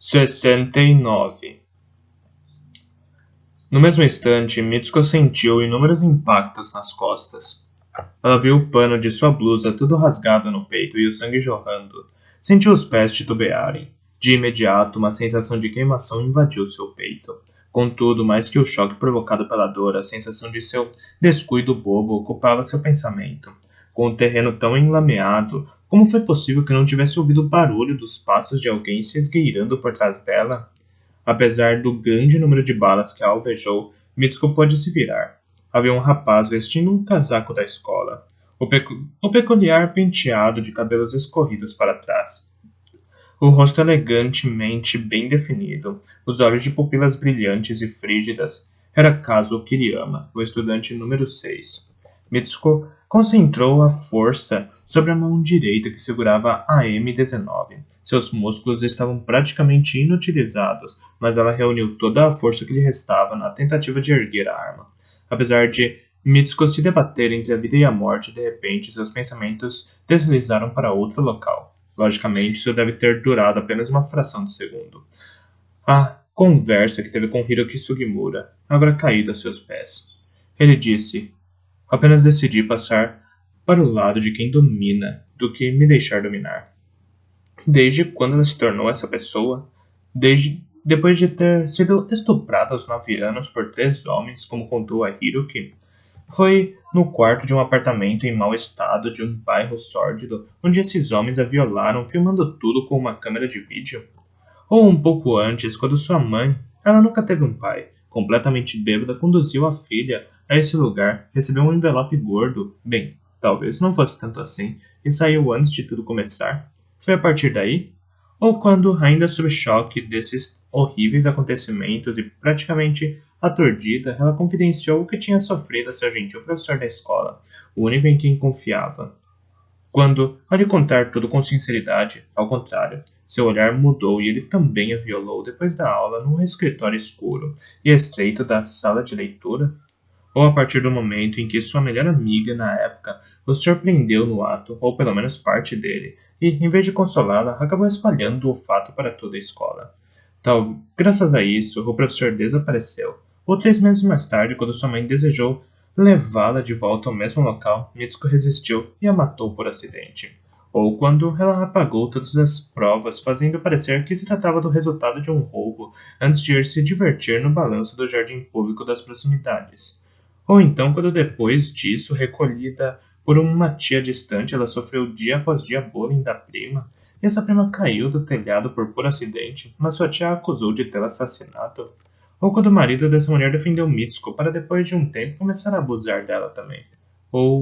69. No mesmo instante, Mitsuko sentiu inúmeros impactos nas costas. Ela viu o pano de sua blusa tudo rasgado no peito e o sangue jorrando. Sentiu os pés titubearem. De imediato, uma sensação de queimação invadiu seu peito. Contudo, mais que o choque provocado pela dor, a sensação de seu descuido bobo ocupava seu pensamento. Com o terreno tão enlameado, como foi possível que não tivesse ouvido o barulho dos passos de alguém se esgueirando por trás dela? Apesar do grande número de balas que a alvejou, Mitsuko pôde se virar. Havia um rapaz vestindo um casaco da escola. O peculiar penteado de cabelos escorridos para trás. O rosto elegantemente bem definido, os olhos de pupilas brilhantes e frígidas. Era Kazuo Kiriyama, o estudante número 6. Mitsuko concentrou a força sobre a mão direita que segurava a M19. Seus músculos estavam praticamente inutilizados, mas ela reuniu toda a força que lhe restava na tentativa de erguer a arma. Apesar de Mitsuko se debater entre a vida e a morte, de repente seus pensamentos deslizaram para outro local. Logicamente, isso deve ter durado apenas uma fração de segundo. A conversa que teve com Hiroki Sugimura, agora caído a seus pés. Ele disse: apenas decidi passar para o lado de quem domina do que me deixar dominar. Desde quando ela se tornou essa pessoa? Depois de ter sido estuprada aos 9 anos por 3 homens, como contou a Hiroki, foi no quarto de um apartamento em mau estado de um bairro sórdido, onde esses homens a violaram, filmando tudo com uma câmera de vídeo? Ou um pouco antes, quando sua mãe, ela nunca teve um pai, completamente bêbada, conduziu a filha a esse lugar, recebeu um envelope gordo, bem, talvez não fosse tanto assim, e saiu antes de tudo começar? Foi a partir daí? Ou quando, ainda sob choque desses horríveis acontecimentos e praticamente aturdida, ela confidenciou o que tinha sofrido a seu gentil professor da escola, o único em quem confiava. Quando, ao lhe contar tudo com sinceridade, ao contrário, seu olhar mudou e ele também a violou depois da aula num escritório escuro e estreito da sala de leitura? Ou a partir do momento em que sua melhor amiga, na época, o surpreendeu no ato, ou pelo menos parte dele, e, em vez de consolá-la, acabou espalhando o fato para toda a escola. Graças a isso, o professor desapareceu. Ou 3 meses mais tarde, quando sua mãe desejou levá-la de volta ao mesmo local, Mitsuko resistiu e a matou por acidente. Ou quando ela apagou todas as provas, fazendo parecer que se tratava do resultado de um roubo, antes de ir se divertir no balanço do jardim público das proximidades. Ou então, quando depois disso, recolhida por uma tia distante, ela sofreu dia após dia bullying da prima, e essa prima caiu do telhado por puro acidente, mas sua tia a acusou de tê-la assassinado. Ou quando o marido dessa mulher defendeu Mitsuko para depois de um tempo começar a abusar dela também. Ou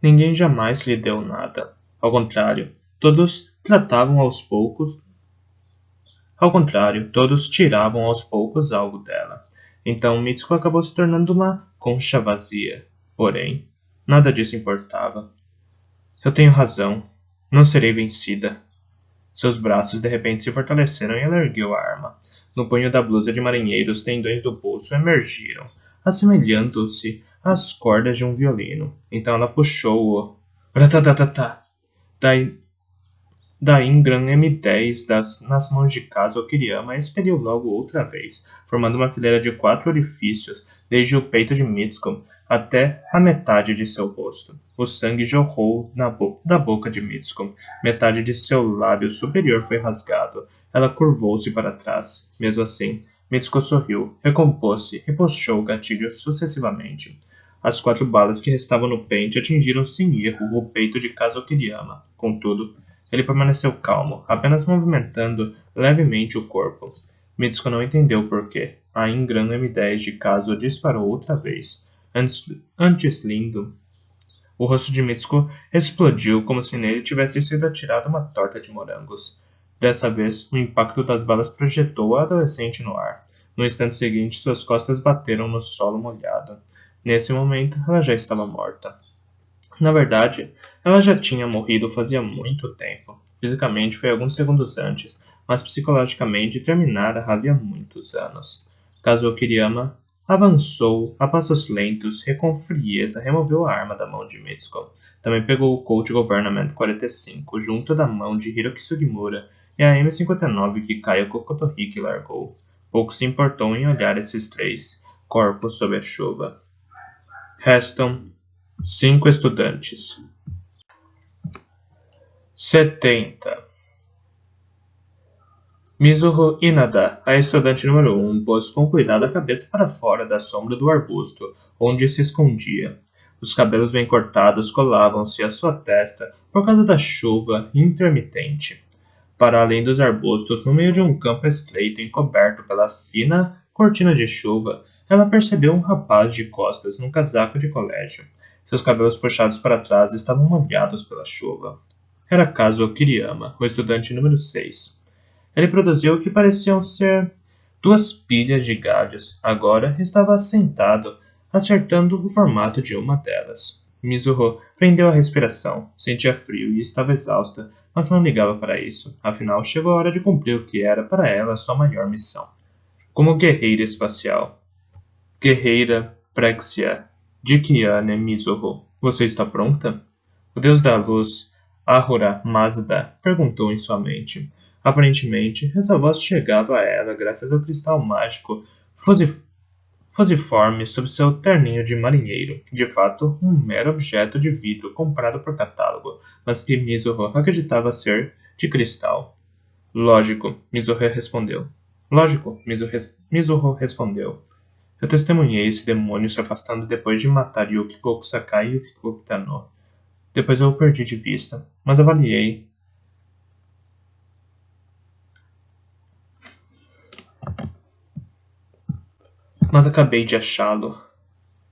ninguém jamais lhe deu nada. Ao contrário, todos tiravam aos poucos algo dela. Então Mitsuko acabou se tornando uma concha vazia. Porém, nada disso importava. Eu tenho razão. Não serei vencida. Seus braços de repente se fortaleceram e ela ergueu a arma. No punho da blusa de marinheiro, os tendões do pulso emergiram, assemelhando-se às cordas de um violino. Então ela puxou-o. Ratatatatá! Da Ingram M10 nas mãos de Kazuo Kiriyama expeliu logo outra vez, formando uma fileira de 4 orifícios, desde o peito de Mitsuko até a metade de seu rosto. O sangue jorrou da boca de Mitsuko. Metade de seu lábio superior foi rasgado. Ela curvou-se para trás. Mesmo assim, Mitsuko sorriu, recompôs-se e puxou o gatilho sucessivamente. As 4 balas que restavam no pente atingiram sem erro o peito de Kazuo Kiriyama. Contudo, ele permaneceu calmo, apenas movimentando levemente o corpo. Mitsuko não entendeu por quê. A Ingram M10 de Kazuo disparou outra vez. Antes lindo. O rosto de Mitsuko explodiu como se nele tivesse sido atirada uma torta de morangos. Dessa vez, o impacto das balas projetou a adolescente no ar. No instante seguinte, suas costas bateram no solo molhado. Nesse momento, ela já estava morta. Na verdade, ela já tinha morrido fazia muito tempo. Fisicamente foi alguns segundos antes, mas psicologicamente terminara havia muitos anos. Kazuo Kiriyama Avançou a passos lentos e com frieza removeu a arma da mão de Mitsuko. Também pegou o Colt Government 45 junto da mão de Hiroki Sugimura e a M59 que Kaio Kokotohiki largou. Pouco se importou em olhar esses 3 corpos sob a chuva. Restam 5 estudantes. 70. Mizuho Inada, a estudante número 1, pôs com cuidado a cabeça para fora da sombra do arbusto, onde se escondia. Os cabelos bem cortados colavam-se à sua testa por causa da chuva intermitente. Para além dos arbustos, no meio de um campo estreito encoberto pela fina cortina de chuva, ela percebeu um rapaz de costas num casaco de colégio. Seus cabelos puxados para trás estavam molhados pela chuva. Era Kazuo Kiriyama, o estudante número 6. Ele produziu o que pareciam ser 2 pilhas de galhos. Agora estava sentado, acertando o formato de uma delas. Mizuho prendeu a respiração. Sentia frio e estava exausta, mas não ligava para isso. Afinal, chegou a hora de cumprir o que era para ela sua maior missão. Como guerreira espacial. Guerreira Prexia de Kiane Mizuho. Você está pronta? O deus da luz, Ahura Mazda, perguntou em sua mente. Aparentemente, essa voz chegava a ela graças ao cristal mágico fusiforme sob seu terninho de marinheiro. De fato, um mero objeto de vidro comprado por catálogo, mas que Mizuho acreditava ser de cristal. Lógico, Mizuho respondeu. Lógico, Mizuho respondeu. Eu testemunhei esse demônio se afastando depois de matar Yukiko Sakai e Yukiko Kitano. Depois eu o perdi de vista, mas avaliei. Mas acabei de achá-lo.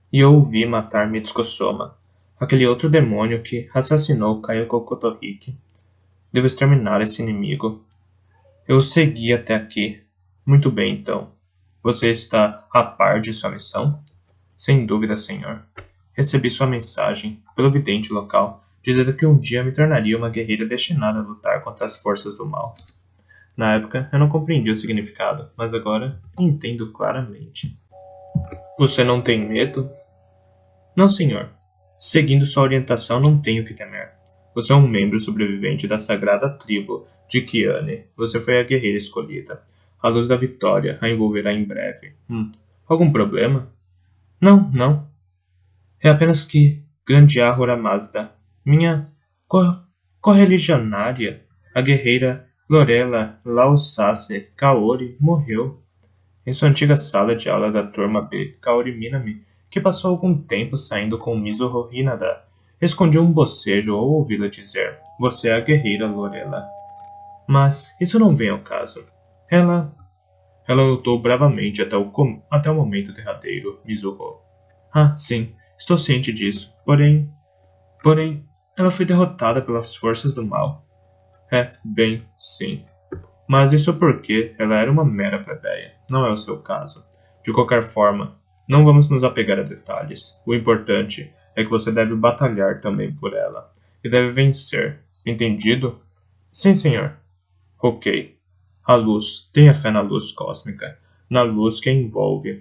E eu o vi matar Mitsuko Soma, aquele outro demônio que assassinou Kayoko Kotohiki. Devo exterminar esse inimigo. Eu o segui até aqui. Muito bem, então. Você está a par de sua missão? Sem dúvida, senhor. Recebi sua mensagem, pelo vidente local, dizendo que um dia me tornaria uma guerreira destinada a lutar contra as forças do mal. Na época, eu não compreendi o significado, mas agora entendo claramente. Você não tem medo? Não, senhor. Seguindo sua orientação, não tenho que temer. Você é um membro sobrevivente da sagrada tribo de Kiane. Você foi a guerreira escolhida. A luz da vitória a envolverá em breve. Algum problema? Não. É apenas que grande Ahura Mazda, minha correligionária, a guerreira Lorela Laosase Kaori, morreu. Em sua antiga sala de aula da turma B, Kaori Minami, que passou algum tempo saindo com Mizuho Hinada, escondia um bocejo ao ouvi-la dizer: Você é a guerreira Lorela. Mas isso não vem ao caso. Ela lutou bravamente até o momento derradeiro, Mizuho. Ah, sim, estou ciente disso. Porém, ela foi derrotada pelas forças do mal. Bem, sim. Mas isso porque ela era uma mera plebeia. Não é o seu caso. De qualquer forma, não vamos nos apegar a detalhes. O importante é que você deve batalhar também por ela. E deve vencer. Entendido? Sim, senhor. Ok. A luz. Tenha fé na luz cósmica. Na luz que a envolve.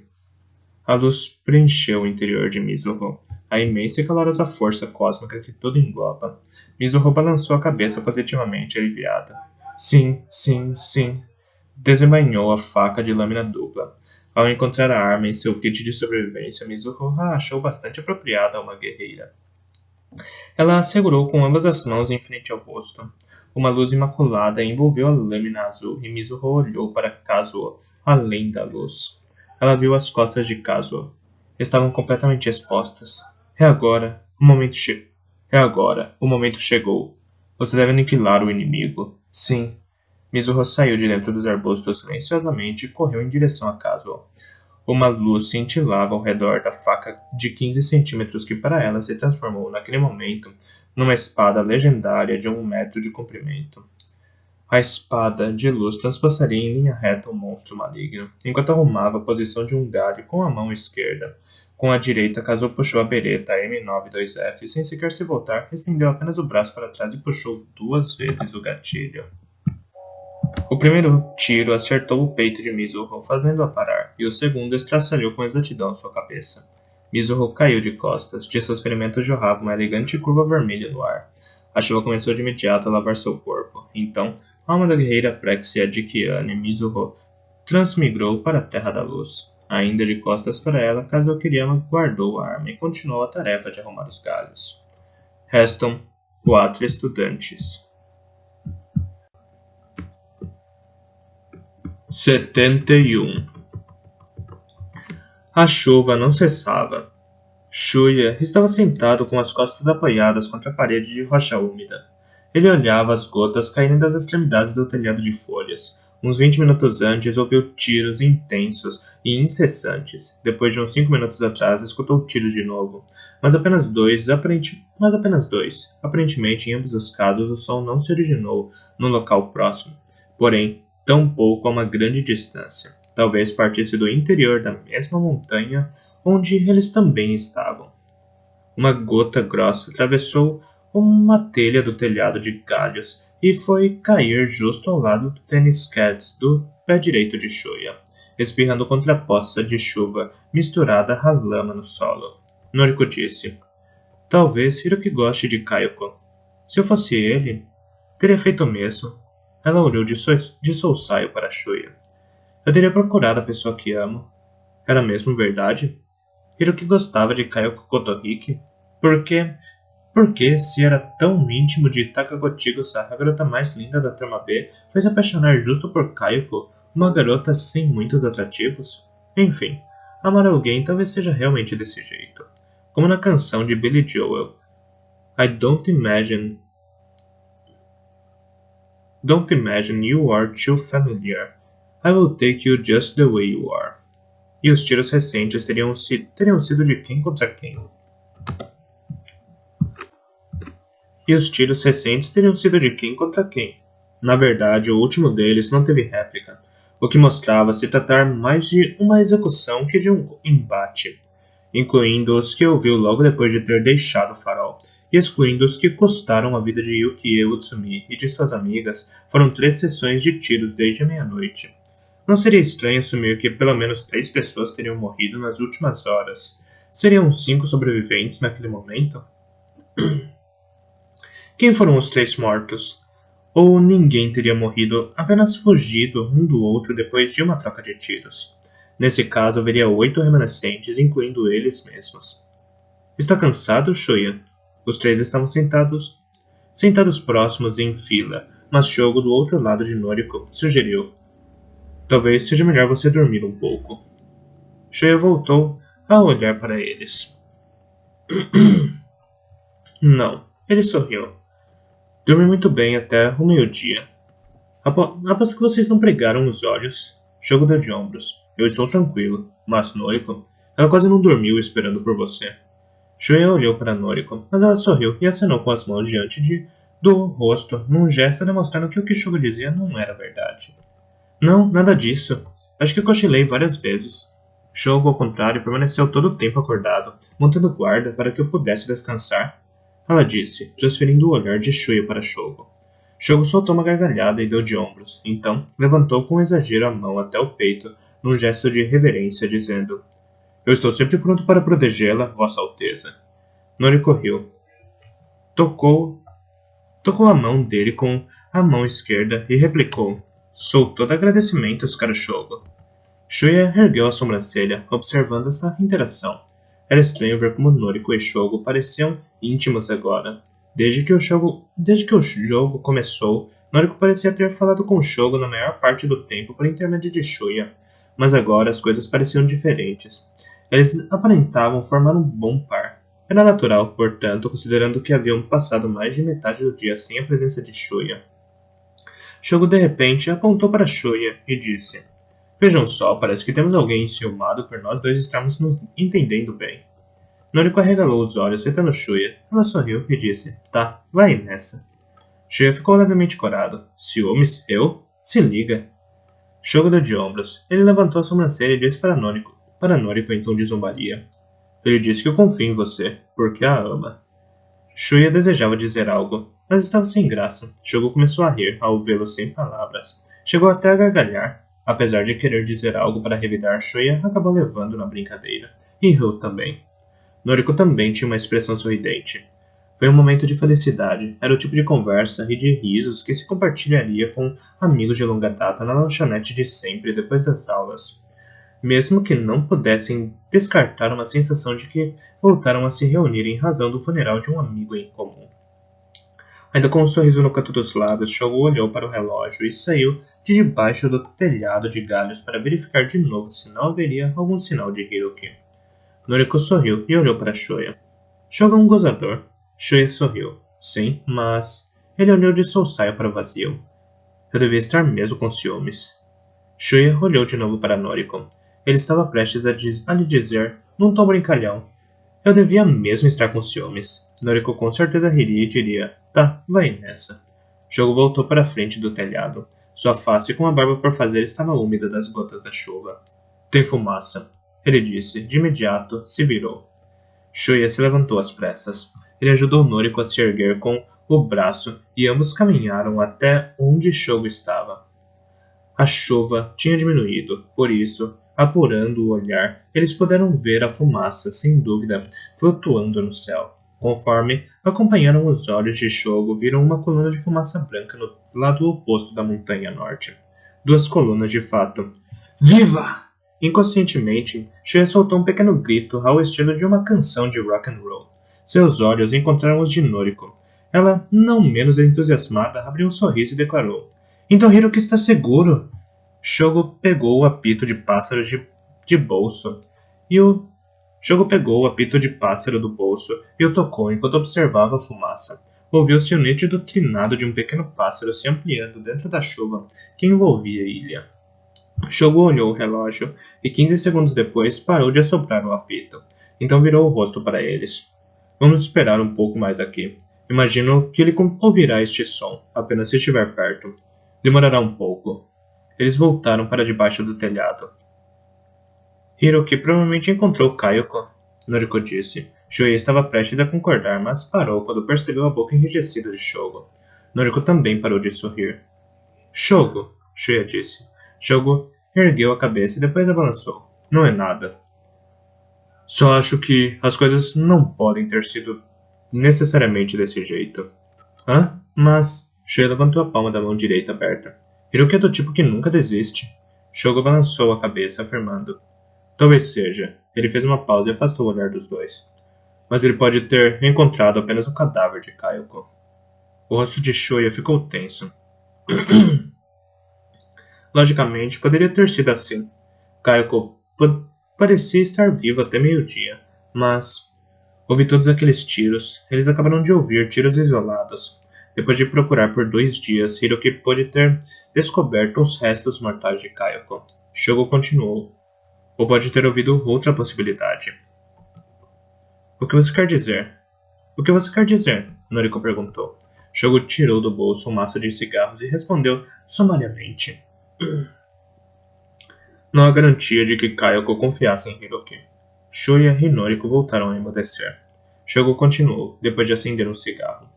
A luz preencheu o interior de Mizuho. A imensa e calorosa força cósmica que tudo engloba. Mizuho balançou a cabeça positivamente aliviada. Sim. Desembainhou a faca de lâmina dupla. Ao encontrar a arma em seu kit de sobrevivência, Mizuho a achou bastante apropriada a uma guerreira. Ela a segurou com ambas as mãos em frente ao rosto. Uma luz imaculada envolveu a lâmina azul e Mizuho olhou para Kazuo, além da luz. Ela viu as costas de Kazuo. Estavam completamente expostas. É agora. O momento chegou. Você deve aniquilar o inimigo. Sim. Mizuho saiu de dentro dos arbustos silenciosamente e correu em direção a Kazuo. Uma luz cintilava ao redor da faca de 15 centímetros que para ela se transformou naquele momento numa espada legendária de 1 metro de comprimento. A espada de luz transpassaria em linha reta o monstro maligno, enquanto arrumava a posição de um galho com a mão esquerda. Com a direita, Kazuo puxou a bereta M92F e sem sequer se voltar, estendeu apenas o braço para trás e puxou 2 vezes o gatilho. O primeiro tiro acertou o peito de Mizuho, fazendo-a parar. e o segundo estraçalhou com exatidão sua cabeça. Mizuho caiu de costas, de seus ferimentos jorrava uma elegante curva vermelha no ar. A chuva começou de imediato a lavar seu corpo. Então, a alma da guerreira Prexia de Kiane Mizuho transmigrou para a Terra da Luz. Ainda de costas para ela, Kazuo Kiriyama guardou a arma e continuou a tarefa de arrumar os galhos. Restam 4 estudantes. 71. A chuva não cessava. Shuya estava sentado com as costas apoiadas contra a parede de rocha úmida. Ele olhava as gotas caindo das extremidades do telhado de folhas. Uns 20 minutos antes, ouviu tiros intensos e incessantes. Depois de uns 5 minutos atrás, escutou tiros de novo. Mas apenas dois. Aparentemente, em ambos os casos, o som não se originou no local próximo. Porém, tampouco a uma grande distância. Talvez partisse do interior da mesma montanha onde eles também estavam. Uma gota grossa atravessou uma telha do telhado de galhos e foi cair justo ao lado do tênis Cats do pé direito de Shuya, espirrando contra a poça de chuva misturada à lama no solo. Noriko disse: "Talvez Hiroki goste de Kayoko. Se eu fosse ele, teria feito o mesmo." Ela olhou de soussaio para Shuya. "Eu teria procurado a pessoa que amo. Era mesmo verdade? Hiroki gostava de Kayoko Kotohiki? Por que, se era tão íntimo de Takagochiko-sa, a garota mais linda da Trama B, foi se apaixonar justo por Kayoko, uma garota sem muitos atrativos? Enfim, amar alguém talvez seja realmente desse jeito. Como na canção de Billy Joel, Don't imagine you are too familiar. I will take you just the way you are." E os tiros recentes teriam sido de quem contra quem? Na verdade, o último deles não teve réplica, o que mostrava se tratar mais de uma execução que de um embate, incluindo os que ouviu logo depois de ter deixado o farol, e excluindo os que custaram a vida de Yukie Utsumi e de suas amigas. Foram 3 sessões de tiros desde a meia-noite. Não seria estranho assumir que pelo menos 3 pessoas teriam morrido nas últimas horas. Seriam 5 sobreviventes naquele momento? Quem foram os 3 mortos? Ou ninguém teria morrido, apenas fugido um do outro depois de uma troca de tiros? Nesse caso, haveria 8 remanescentes, incluindo eles mesmos. "Está cansado, Shuya?" Os 3 estavam sentados próximos em fila, mas Shogo, do outro lado de Noriko, sugeriu: "Talvez seja melhor você dormir um pouco." Shuya voltou a olhar para eles. "Não." Ele sorriu. "Dormi muito bem até o meio-dia." Aposto que vocês não pregaram os olhos." Shogo deu de ombros. "Eu estou tranquilo, mas Noriko, ela quase não dormiu esperando por você." Shuya olhou para Noriko, mas ela sorriu e acenou com as mãos diante do rosto, num gesto demonstrando que o que Shogo dizia não era verdade. "Não, nada disso. Acho que cochilei várias vezes." Shogo, ao contrário, permaneceu todo o tempo acordado, montando guarda para que eu pudesse descansar. Ela disse, transferindo o olhar de Shuya para Shogo. Shogo soltou uma gargalhada e deu de ombros. Então, levantou com exagero a mão até o peito, num gesto de reverência, dizendo: "Eu estou sempre pronto para protegê-la, Vossa Alteza." Noriko riu. Tocou a mão dele com a mão esquerda e replicou: "Sou todo agradecimentos, caro Shogo." Shuya ergueu a sobrancelha, observando essa interação. Era estranho ver como Noriko e Shogo pareciam íntimos agora. Desde que o jogo começou, Noriko parecia ter falado com Shogo na maior parte do tempo por intermédio de Shuya, mas agora as coisas pareciam diferentes. Eles aparentavam formar um bom par. Era natural, portanto, considerando que haviam passado mais de metade do dia sem a presença de Shuya. Shogo de repente apontou para Shuya e disse: "Vejam só, parece que temos alguém enciumado por nós dois estarmos nos entendendo bem." Noriko arregalou os olhos, fitando Shuya. Ela sorriu e disse: "Tá, vai nessa." Shuya ficou levemente corado. "Ciúmes? Eu? Se liga." Shogo deu de ombros. Ele levantou a sobrancelha e disse para Noriko em tom de zombaria: "Ele disse que eu confio em você, porque a ama." Shuya desejava dizer algo, mas estava sem graça. Shogo começou a rir ao vê-lo sem palavras. Chegou até a gargalhar. Apesar de querer dizer algo para revidar, Shoya acabou levando na brincadeira, e riu também. Noriko também tinha uma expressão sorridente. Foi um momento de felicidade, era o tipo de conversa e de risos que se compartilharia com amigos de longa data na lanchonete de sempre depois das aulas. Mesmo que não pudessem descartar uma sensação de que voltaram a se reunir em razão do funeral de um amigo em comum. Ainda com um sorriso no canto dos lábios, Shogo olhou para o relógio e saiu de debaixo do telhado de galhos para verificar de novo se não haveria algum sinal de Hiroki. Noriko sorriu e olhou para Shoya. Shogo é um gozador. Shoya sorriu. Sim, mas... Ele olhou de solsaio para o vazio. Eu devia estar mesmo com ciúmes. Shoya olhou de novo para Noriko. Ele estava prestes a lhe dizer, num tom brincalhão, eu devia mesmo estar com ciúmes. Noriko com certeza riria e diria, tá, vai nessa. Shogo voltou para a frente do telhado. Sua face com a barba por fazer estava úmida das gotas da chuva. Tem fumaça, ele disse. De imediato, se virou. Shoya se levantou às pressas. Ele ajudou Noriko a se erguer com o braço e ambos caminharam até onde Shogo estava. A chuva tinha diminuído, por isso, apurando o olhar, eles puderam ver a fumaça, sem dúvida, flutuando no céu. Conforme acompanharam os olhos de Shogo, viram uma coluna de fumaça branca no lado oposto da montanha norte. Duas colunas de fato. Viva! Inconscientemente, Shoya soltou um pequeno grito ao estilo de uma canção de rock and roll. Seus olhos encontraram os de Noriko. Ela, não menos entusiasmada, abriu um sorriso e declarou: Então Hiroki está seguro? Shogo pegou o apito de pássaro do bolso e o tocou enquanto observava a fumaça. Ouviu-se o nítido trinado de um pequeno pássaro se ampliando dentro da chuva que envolvia a ilha. Shogo olhou o relógio e 15 segundos depois parou de assoprar o apito. Então virou o rosto para eles. Vamos esperar um pouco mais aqui. Imagino que ele ouvirá este som, apenas se estiver perto. Demorará um pouco. Eles voltaram para debaixo do telhado. Hiroki provavelmente encontrou Kayoko, Noriko disse. Shoya estava prestes a concordar, mas parou quando percebeu a boca enrijecida de Shogo. Noriko também parou de sorrir. Shogo, Shoya disse. Shogo ergueu a cabeça e depois a balançou. Não é nada. Só acho que as coisas não podem ter sido necessariamente desse jeito. Hã? Mas... Shoya levantou a palma da mão direita aberta. Hiroki é do tipo que nunca desiste. Shogo balançou a cabeça, afirmando. Talvez seja. Ele fez uma pausa e afastou o olhar dos dois. Mas ele pode ter encontrado apenas o cadáver de Kayoko. O rosto de Shoya ficou tenso. Logicamente, poderia ter sido assim. Kayoko parecia estar viva até meio-dia, mas... Ouvi todos aqueles tiros. Eles acabaram de ouvir tiros isolados. Depois de procurar por 2 dias, Hiroki pôde ter descoberto os restos mortais de Kayoko. Shogo continuou. Ou pode ter ouvido outra possibilidade. O que você quer dizer? O que você quer dizer? Noriko perguntou. Shogo tirou do bolso um maço de cigarros e respondeu sumariamente. Não há garantia de que Kayoko confiasse em Hiroki. Shoya e Noriko voltaram a emudecer. Shogo continuou, depois de acender um cigarro.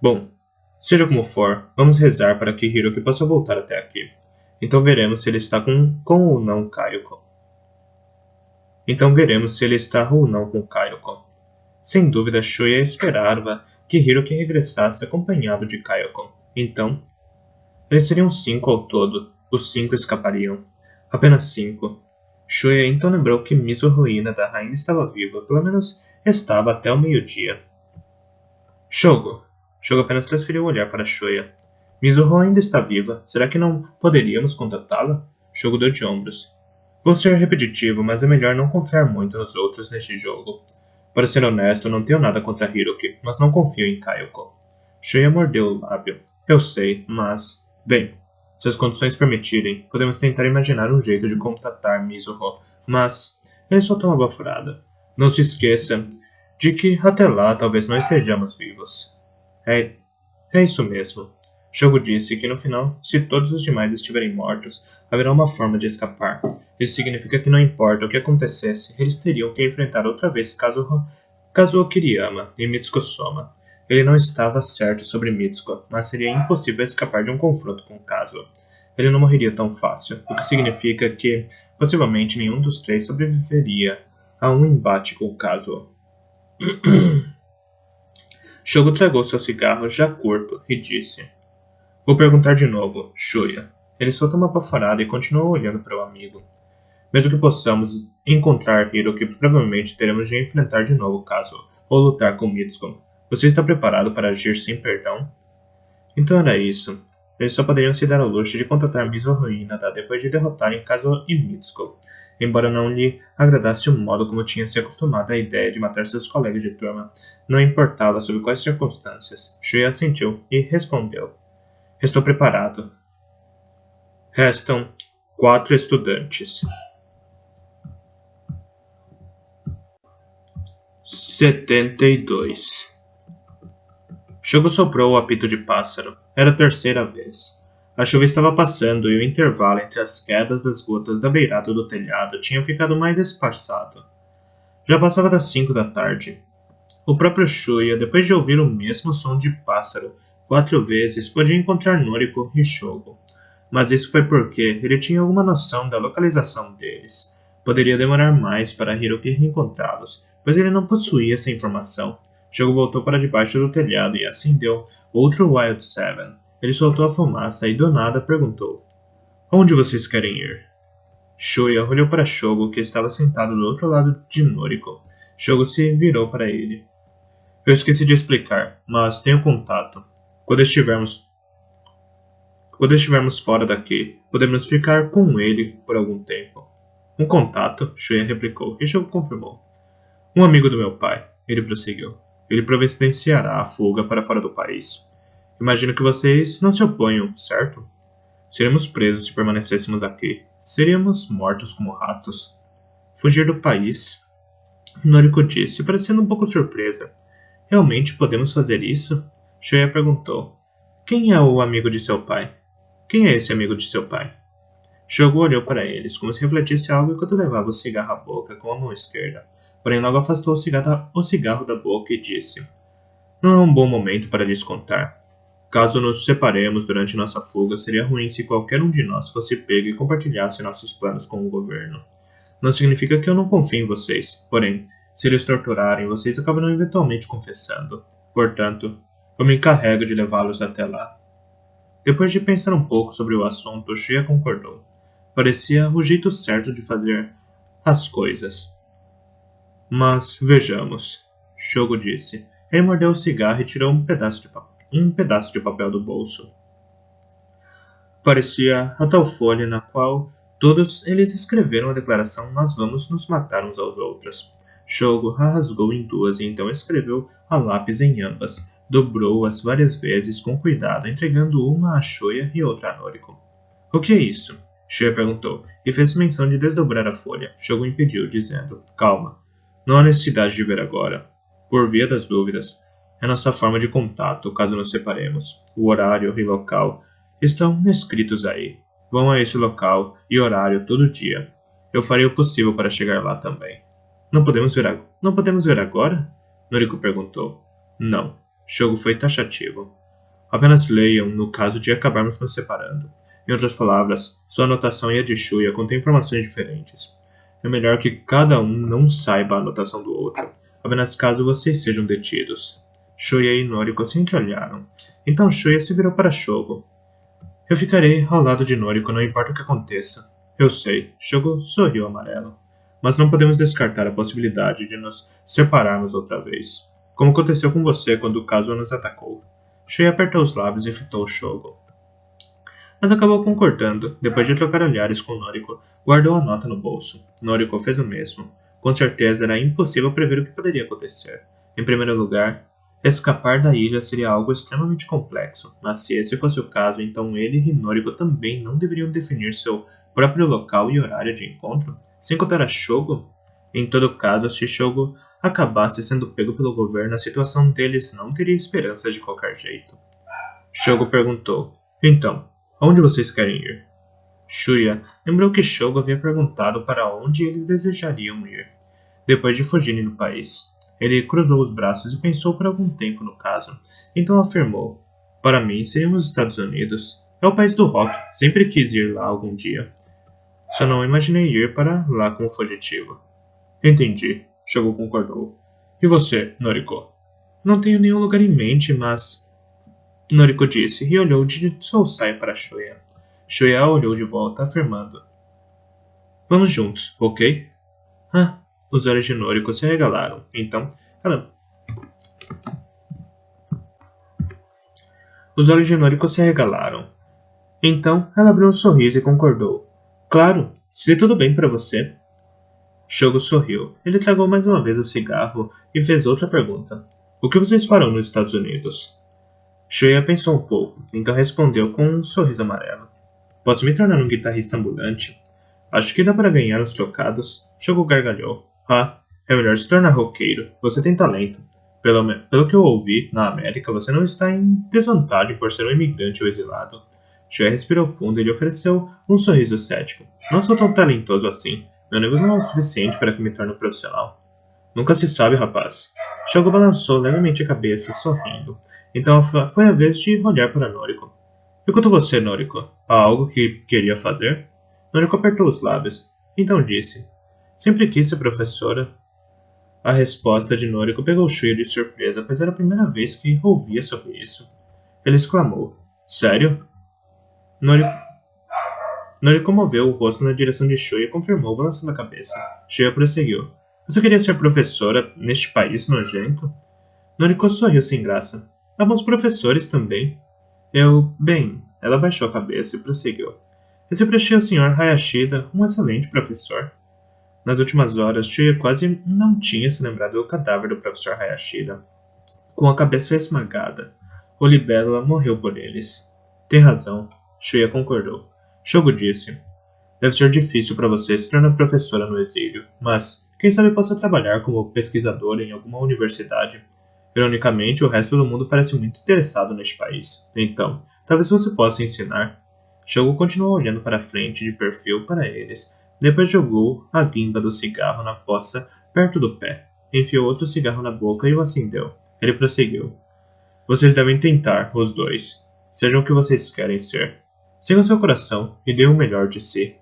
Bom, seja como for, vamos rezar para que Hiroki possa voltar até aqui. Então veremos se ele está com ou não Kayoko. Sem dúvida, Shoya esperava que Hiroki regressasse acompanhado de Kayoko. Então, eles seriam 5 ao todo. Os 5 escapariam. Apenas 5. Shoya então lembrou que Mizuho Inada ainda estava viva, pelo menos estava até o meio-dia. Shogo apenas transferiu o olhar para Shoya. Mizuho ainda está viva. Será que não poderíamos contatá-la? Shogo deu de ombros. Vou ser repetitivo, mas é melhor não confiar muito nos outros neste jogo. Para ser honesto, não tenho nada contra Hiroki, mas não confio em Kayoko. Shoya mordeu o lábio. Eu sei, mas... Bem, se as condições permitirem, podemos tentar imaginar um jeito de contatar Mizuho, mas... Ele soltou uma baforada. Não se esqueça de que até lá talvez não estejamos vivos. É isso mesmo. Shogo disse que no final, se todos os demais estiverem mortos, haverá uma forma de escapar. Isso significa que não importa o que acontecesse, eles teriam que enfrentar outra vez Kazuo Kiriyama e Mitsuko Soma. Ele não estava certo sobre Mitsuko, mas seria impossível escapar de um confronto com Kazuo. ele não morreria tão fácil, o que significa que, possivelmente, nenhum dos três sobreviveria a um embate com o Kazuo. Shogo tragou seu cigarro já curto e disse: Vou perguntar de novo, Shuya. Ele soltou uma baforada e continuou olhando para o amigo. Mesmo que possamos encontrar Hiroki, provavelmente teremos de enfrentar de novo Kazuo, ou lutar com Mitsuko. Você está preparado para agir sem perdão? Então era isso. Eles só poderiam se dar ao luxo de contratar Mizuho Inada depois de derrotarem Kazuo e Mitsuko. Embora não lhe agradasse o modo como tinha se acostumado à ideia de matar seus colegas de turma, não importava sob quais circunstâncias. Shuya assentiu e respondeu: Estou preparado. Restam 4 estudantes. 72. Shogo soprou o apito de pássaro. Era a terceira vez. A chuva estava passando e o intervalo entre as quedas das gotas da beirada do telhado tinha ficado mais espaçado. Já passava das 5 da tarde. O próprio Shuya, depois de ouvir o mesmo som de pássaro 4 vezes, podia encontrar Noriko e Shogo. Mas isso foi porque ele tinha alguma noção da localização deles. Poderia demorar mais para Hiroki reencontrá-los, pois ele não possuía essa informação. Shogo voltou para debaixo do telhado e acendeu outro Wild Seven. Ele soltou a fumaça e do nada perguntou: Onde vocês querem ir? Shuya olhou para Shogo, que estava sentado do outro lado de Noriko. Shogo se virou para ele. Eu esqueci de explicar, mas tenho contato. Quando estivermos fora daqui, podemos ficar com ele por algum tempo. Um contato? Shuya replicou, e Shogo confirmou. Um amigo do meu pai, ele prosseguiu. Ele providenciará a fuga para fora do país. Imagino que vocês não se oponham, certo? Seríamos presos se permanecêssemos aqui. Seríamos mortos como ratos. Fugir do país? Noriko disse, parecendo um pouco surpresa. Realmente podemos fazer isso? Shuya perguntou. Quem é o amigo de seu pai? Quem é esse amigo de seu pai? Shogo olhou para eles, como se refletisse algo enquanto levava o cigarro à boca com a mão esquerda. Porém logo afastou o cigarro da boca e disse. Não é um bom momento para lhes contar. Caso nos separemos durante nossa fuga, seria ruim se qualquer um de nós fosse pego e compartilhasse nossos planos com o governo. Não significa que eu não confie em vocês, porém, se eles torturarem, vocês acabarão eventualmente confessando. Portanto, eu me encarrego de levá-los até lá. Depois de pensar um pouco sobre o assunto, Shuya concordou. Parecia o jeito certo de fazer as coisas. Mas, vejamos, Shogo disse. Ele mordeu o cigarro e tirou um pedaço de papel do bolso. Parecia a tal folha na qual todos eles escreveram a declaração Nós vamos nos matar uns aos outros. Shogo a rasgou em duas e então escreveu a lápis em ambas. Dobrou-as várias vezes com cuidado, entregando uma a Shuya e outra a Noriko. O que é isso? Shuya perguntou, e fez menção de desdobrar a folha. Shogo impediu, dizendo, calma, não há necessidade de ver agora. Por via das dúvidas, é nossa forma de contato caso nos separemos. O horário e local estão escritos aí. Vão a esse local e horário todo dia. Eu farei o possível para chegar lá também. Não podemos ver agora? Noriko perguntou. Não. Shogo foi taxativo. Apenas leiam no caso de acabarmos nos separando. Em outras palavras, sua anotação e a de Shuya contêm informações diferentes. É melhor que cada um não saiba a anotação do outro, apenas caso vocês sejam detidos. Shuya e Noriko se entreolharam. Então Shuya se virou para Shogo. Eu ficarei ao lado de Noriko, não importa o que aconteça. Eu sei, Shogo sorriu amarelo. Mas não podemos descartar a possibilidade de nos separarmos outra vez. Como aconteceu com você quando o Kazuo nos atacou. Shuya apertou os lábios e fitou Shogo. Mas acabou concordando. Depois de trocar olhares com Noriko, guardou a nota no bolso. Noriko fez o mesmo. Com certeza era impossível prever o que poderia acontecer. Em primeiro lugar, escapar da ilha seria algo extremamente complexo, mas se esse fosse o caso, então ele e Noriko também não deveriam definir seu próprio local e horário de encontro, sem contar a Shogo? Em todo caso, se Shogo acabasse sendo pego pelo governo, a situação deles não teria esperança de qualquer jeito. Shogo perguntou, então, aonde vocês querem ir? Shuya lembrou que Shogo havia perguntado para onde eles desejariam ir, depois de fugirem do país. Ele cruzou os braços e pensou por algum tempo no caso. Então afirmou, para mim seriam os Estados Unidos. É o país do rock. Sempre quis ir lá algum dia. Só não imaginei ir para lá como fugitivo. Entendi. Shogo concordou. E você, Noriko? Não tenho nenhum lugar em mente, mas... Noriko disse e olhou de Sousai para Shuya. Shuya olhou de volta, afirmando. Vamos juntos, ok? Ah, os olhos de Noriko se arregalaram. Então, ela... Os olhos de Noriko se arregalaram. Então, ela abriu um sorriso e concordou. Claro, se tudo bem para você. Shogo sorriu. Ele tragou mais uma vez o cigarro e fez outra pergunta. O que vocês farão nos Estados Unidos? Shuya pensou um pouco, então respondeu com um sorriso amarelo. Posso me tornar um guitarrista ambulante? Acho que dá para ganhar uns trocados. Shogo gargalhou. Ah, é melhor se tornar roqueiro. Você tem talento. Pelo que eu ouvi, na América você não está em desvantagem por ser um imigrante ou exilado. Shuya respirou fundo e lhe ofereceu um sorriso cético. Não sou tão talentoso assim. Meu nível não é o suficiente para que me torne um profissional. Nunca se sabe, rapaz. Shogo balançou levemente a cabeça, sorrindo. Então foi a vez de olhar para Noriko. E quanto você, Noriko? Há algo que queria fazer? Noriko apertou os lábios. Então disse. Sempre quis ser professora. A resposta de Noriko pegou Shuya de surpresa, pois era a primeira vez que ouvia sobre isso. Ele exclamou. Sério? Noriko moveu o rosto na direção de Shuya e confirmou, balançando a cabeça. Shuya prosseguiu. Você queria ser professora neste país nojento? Noriko sorriu sem graça. Há bons professores também. Bem, ela baixou a cabeça e prosseguiu. Eu sempre achei o Sr. Hayashida um excelente professor. Nas últimas horas, Shuya quase não tinha se lembrado do cadáver do professor Hayashida. Com a cabeça esmagada, o libélula morreu por eles. Tem razão, Shuya concordou. Shogo disse. Deve ser difícil para você se tornar professora no exílio, mas quem sabe possa trabalhar como pesquisadora em alguma universidade. Ironicamente, o resto do mundo parece muito interessado neste país. Então, talvez você possa ensinar. Shogo continuou olhando para frente de perfil para eles. Depois jogou a limba do cigarro na poça perto do pé. Enfiou outro cigarro na boca e o acendeu. Ele prosseguiu. Vocês devem tentar, os dois. Sejam o que vocês querem ser. Sigam seu coração e dêem o melhor de si.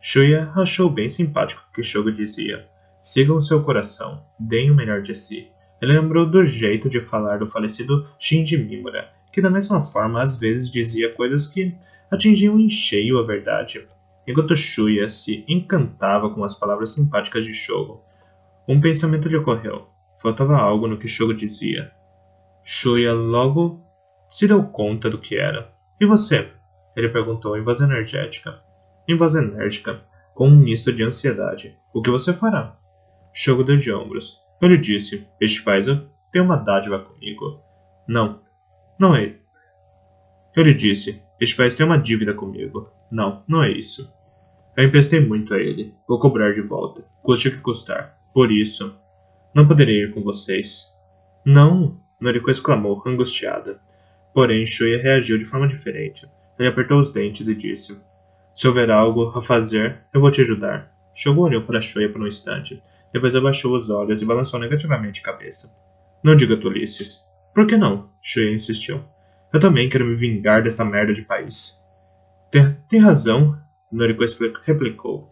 Shuya achou bem simpático o que Shogo dizia. Sigam seu coração, deem o melhor de si. Ele lembrou do jeito de falar do falecido Shinji Mimura, que da mesma forma às vezes dizia coisas que atingiam em cheio a verdade. Enquanto Shuya se encantava com as palavras simpáticas de Shogo, um pensamento lhe ocorreu. Faltava algo no que Shogo dizia. Shuya logo se deu conta do que era. E você? Ele perguntou em voz enérgica. Com um misto de ansiedade. O que você fará? Shogo deu de ombros. Eu lhe disse, este país tem uma dádiva comigo. Não, não é. Eu lhe disse, este país tem uma dívida comigo. Não, não é isso. Eu emprestei muito a ele. Vou cobrar de volta, custe o que custar. Por isso, não poderei ir com vocês. Não, Noriko exclamou, angustiada. Porém, Shuya reagiu de forma diferente. Ele apertou os dentes e disse, se houver algo a fazer, eu vou te ajudar. Shogo olhou para Shuya por um instante. Depois abaixou os olhos e balançou negativamente a cabeça. Não diga tolices. Por que não? Shuya insistiu. Eu também quero me vingar desta merda de país. Tem razão, Noriko replicou.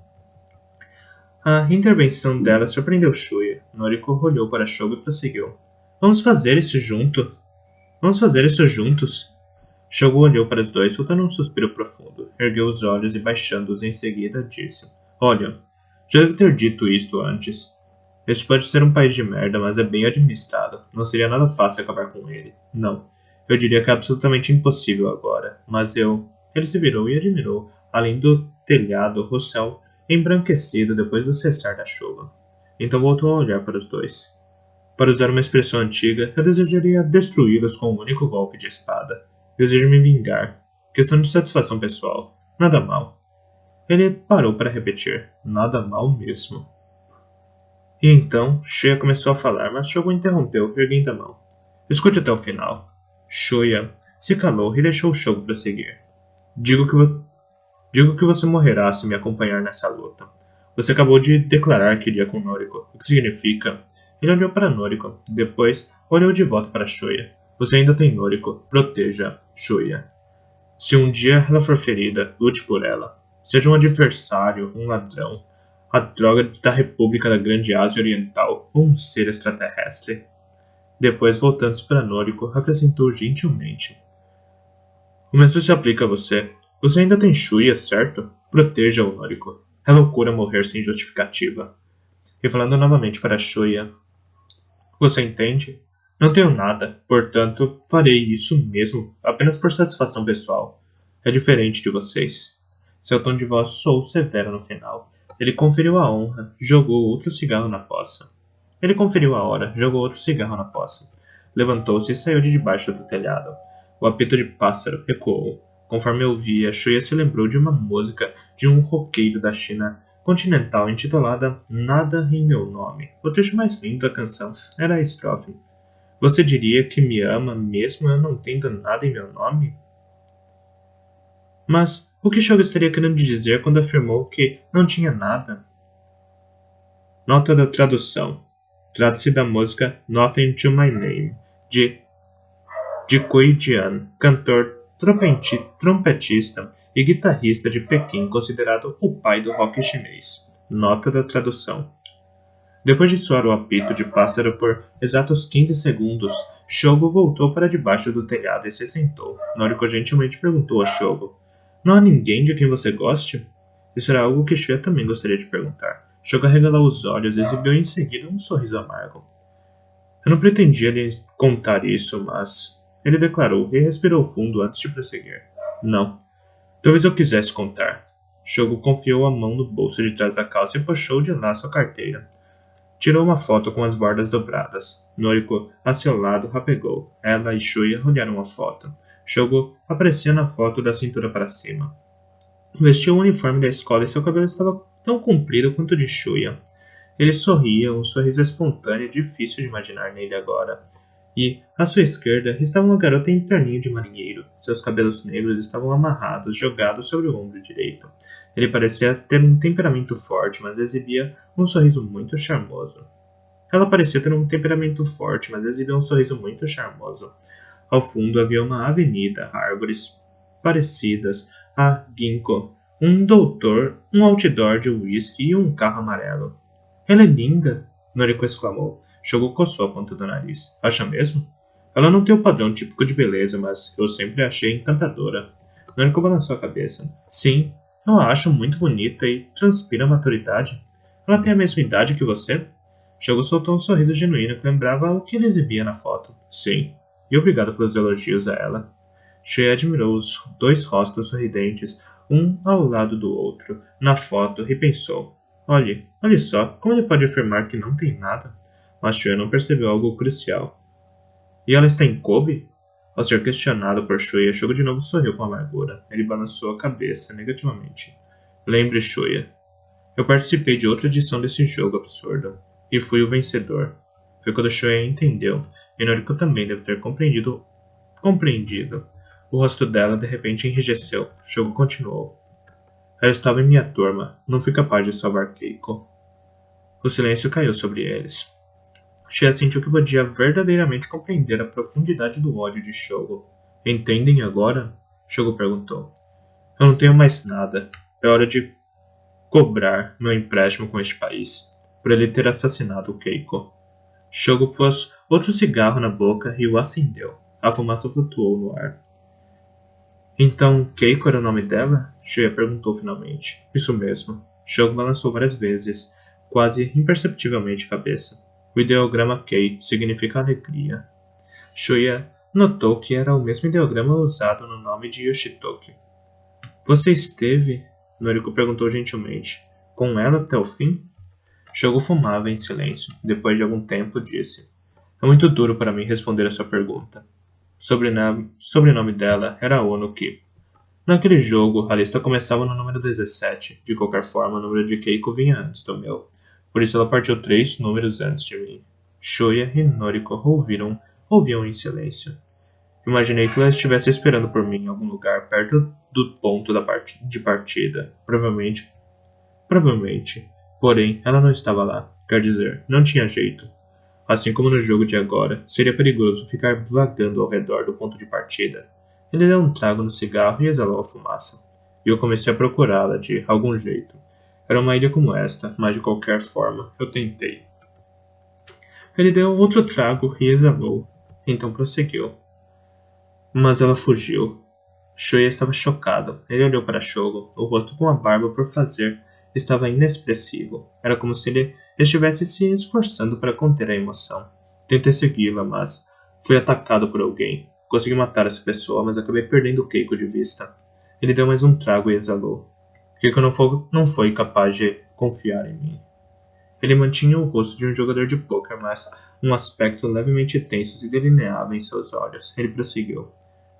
A intervenção dela surpreendeu Shuya. Noriko olhou para Shogo e prosseguiu. Vamos fazer isso juntos? Shogo olhou para os dois, soltando um suspiro profundo. Ergueu os olhos e baixando-os em seguida disse. Olha, já devo ter dito isto antes. Este pode ser um país de merda, mas é bem administrado. Não seria nada fácil acabar com ele. Não. Eu diria que é absolutamente impossível agora. Mas eu... Ele se virou e admirou, além do telhado, o céu embranquecido depois do cessar da chuva. Então voltou a olhar para os dois. Para usar uma expressão antiga, eu desejaria destruí-los com um único golpe de espada. Desejo me vingar. Questão de satisfação pessoal. Nada mal. Ele parou para repetir. Nada mal mesmo. E então, Shuya começou a falar, mas Shogo interrompeu, erguendo a mão. Escute até o final. Shuya se calou e deixou Shogo prosseguir. Digo que você morrerá se me acompanhar nessa luta. Você acabou de declarar que iria com Noriko. O que significa? Ele olhou para Noriko, depois olhou de volta para Shuya. Você ainda tem Noriko. Proteja, Shuya. Se um dia ela for ferida, lute por ela. Seja um adversário, um ladrão, a droga da República da Grande Ásia Oriental ou um ser extraterrestre. Depois, voltando-se para Noriko, acrescentou gentilmente. O mesmo se aplica a você. Você ainda tem Shuya, certo? Proteja-o, Noriko. É loucura morrer sem justificativa. E falando novamente para Shuya. Você entende? Não tenho nada, portanto, farei isso mesmo, apenas por satisfação pessoal. É diferente de vocês. Seu tom de voz soou severo no final. Ele conferiu a honra, jogou outro cigarro na poça. Ele conferiu a hora, jogou outro cigarro na poça. Levantou-se e saiu de debaixo do telhado. O apito de pássaro ecoou. Conforme eu via, Shuya se lembrou de uma música de um roqueiro da China continental intitulada Nada em Meu Nome. O trecho mais lindo da canção era a estrofe. Você diria que me ama mesmo eu não tendo nada em meu nome? Mas o que Shogo estaria querendo dizer quando afirmou que não tinha nada? Nota da tradução. Trata-se da música Nothing to My Name, de Kui Jian, cantor, trompetista e guitarrista de Pequim, considerado o pai do rock chinês. Nota da tradução. Depois de soar o apito de pássaro por exatos 15 segundos, Shogo voltou para debaixo do telhado e se sentou. Noriko gentilmente perguntou a Shogo. Não há ninguém de quem você goste? Isso era algo que Shuya também gostaria de perguntar. Shogo arregalou os olhos e exibiu em seguida um sorriso amargo. Eu não pretendia lhe contar isso, mas... Ele declarou e respirou fundo antes de prosseguir. Não. Talvez eu quisesse contar. Shogo confiou a mão no bolso de trás da calça e puxou de lá sua carteira. Tirou uma foto com as bordas dobradas. Noriko, a seu lado, rapegou. Ela e Shuya olharam a foto. Shogo aparecia na foto da cintura para cima. Vestiu o uniforme da escola e seu cabelo estava tão comprido quanto o de Shuya. Ele sorria, um sorriso espontâneo difícil de imaginar nele agora. E, à sua esquerda, estava uma garota em terninho de marinheiro. Seus cabelos negros estavam amarrados, jogados sobre o ombro direito. Ele parecia ter um temperamento forte, mas exibia um sorriso muito charmoso. Ela parecia ter um temperamento forte, mas exibia um sorriso muito charmoso. Ao fundo havia uma avenida, árvores parecidas a ginkgo, um outdoor de uísque e um carro amarelo. Ela é linda! Noriko exclamou. Shogo coçou a ponta do nariz. Acha mesmo? Ela não tem o padrão típico de beleza, mas eu sempre a achei encantadora. Noriko balançou a cabeça. Sim, eu a acho muito bonita e transpira maturidade. Ela tem a mesma idade que você? Shogo soltou um sorriso genuíno que lembrava o que ele exibia na foto. Sim, e obrigado pelos elogios a ela. Shuya admirou os dois rostos sorridentes, um ao lado do outro, na foto e pensou. Olhe só, como ele pode afirmar que não tem nada? Mas Shuya não percebeu algo crucial. E ela está em Kobe? Ao ser questionado por Shuya, Shogo de novo sorriu com amargura. Ele balançou a cabeça negativamente. Lembre, Shuya. Eu participei de outra edição desse jogo absurdo. E fui o vencedor. Foi quando Shuya entendeu. E Noriko também deve ter compreendido. O rosto dela de repente enrijeceu. Shogo continuou. Ela estava em minha turma. Não fui capaz de salvar Keiko. O silêncio caiu sobre eles. Shuya sentiu que podia verdadeiramente compreender a profundidade do ódio de Shogo. Entendem agora? Shogo perguntou. Eu não tenho mais nada. É hora de cobrar meu empréstimo com este país, por ele ter assassinado Keiko. Shogo pôs outro cigarro na boca e o acendeu. A fumaça flutuou no ar. Então, Keiko era o nome dela? Shuya perguntou finalmente. Isso mesmo. Shogo balançou várias vezes, quase imperceptivelmente a cabeça. O ideograma Kei significa alegria. Shuya notou que era o mesmo ideograma usado no nome de Yoshitoki. Você esteve? Noriko perguntou gentilmente. Com ela até o fim? Shogo fumava em silêncio. Depois de algum tempo, disse. É muito duro para mim responder a sua pergunta. Sobrenome dela era Onuki. Naquele jogo, a lista começava no número 17. De qualquer forma, o número de Keiko vinha antes do meu. Por isso ela partiu 3 números antes de mim. Shuya e Noriko ouviam em silêncio. Imaginei que ela estivesse esperando por mim em algum lugar perto do ponto de partida. Provavelmente. Porém, ela não estava lá. Quer dizer, não tinha jeito. Assim como no jogo de agora, seria perigoso ficar vagando ao redor do ponto de partida. Ele deu um trago no cigarro e exalou a fumaça. E eu comecei a procurá-la de algum jeito. Era uma ilha como esta, mas de qualquer forma, eu tentei. Ele deu outro trago e exalou. Então prosseguiu. Mas ela fugiu. Shuya estava chocado. Ele olhou para Shogo. O rosto com a barba por fazer estava inexpressivo. Era como se ele estivesse se esforçando para conter a emoção. Tentei segui-la, mas fui atacado por alguém. Consegui matar essa pessoa, mas acabei perdendo Keiko de vista. Ele deu mais um trago e exalou. Keiko não foi capaz de confiar em mim. Ele mantinha o rosto de um jogador de pôquer, mas um aspecto levemente tenso se delineava em seus olhos. Ele prosseguiu.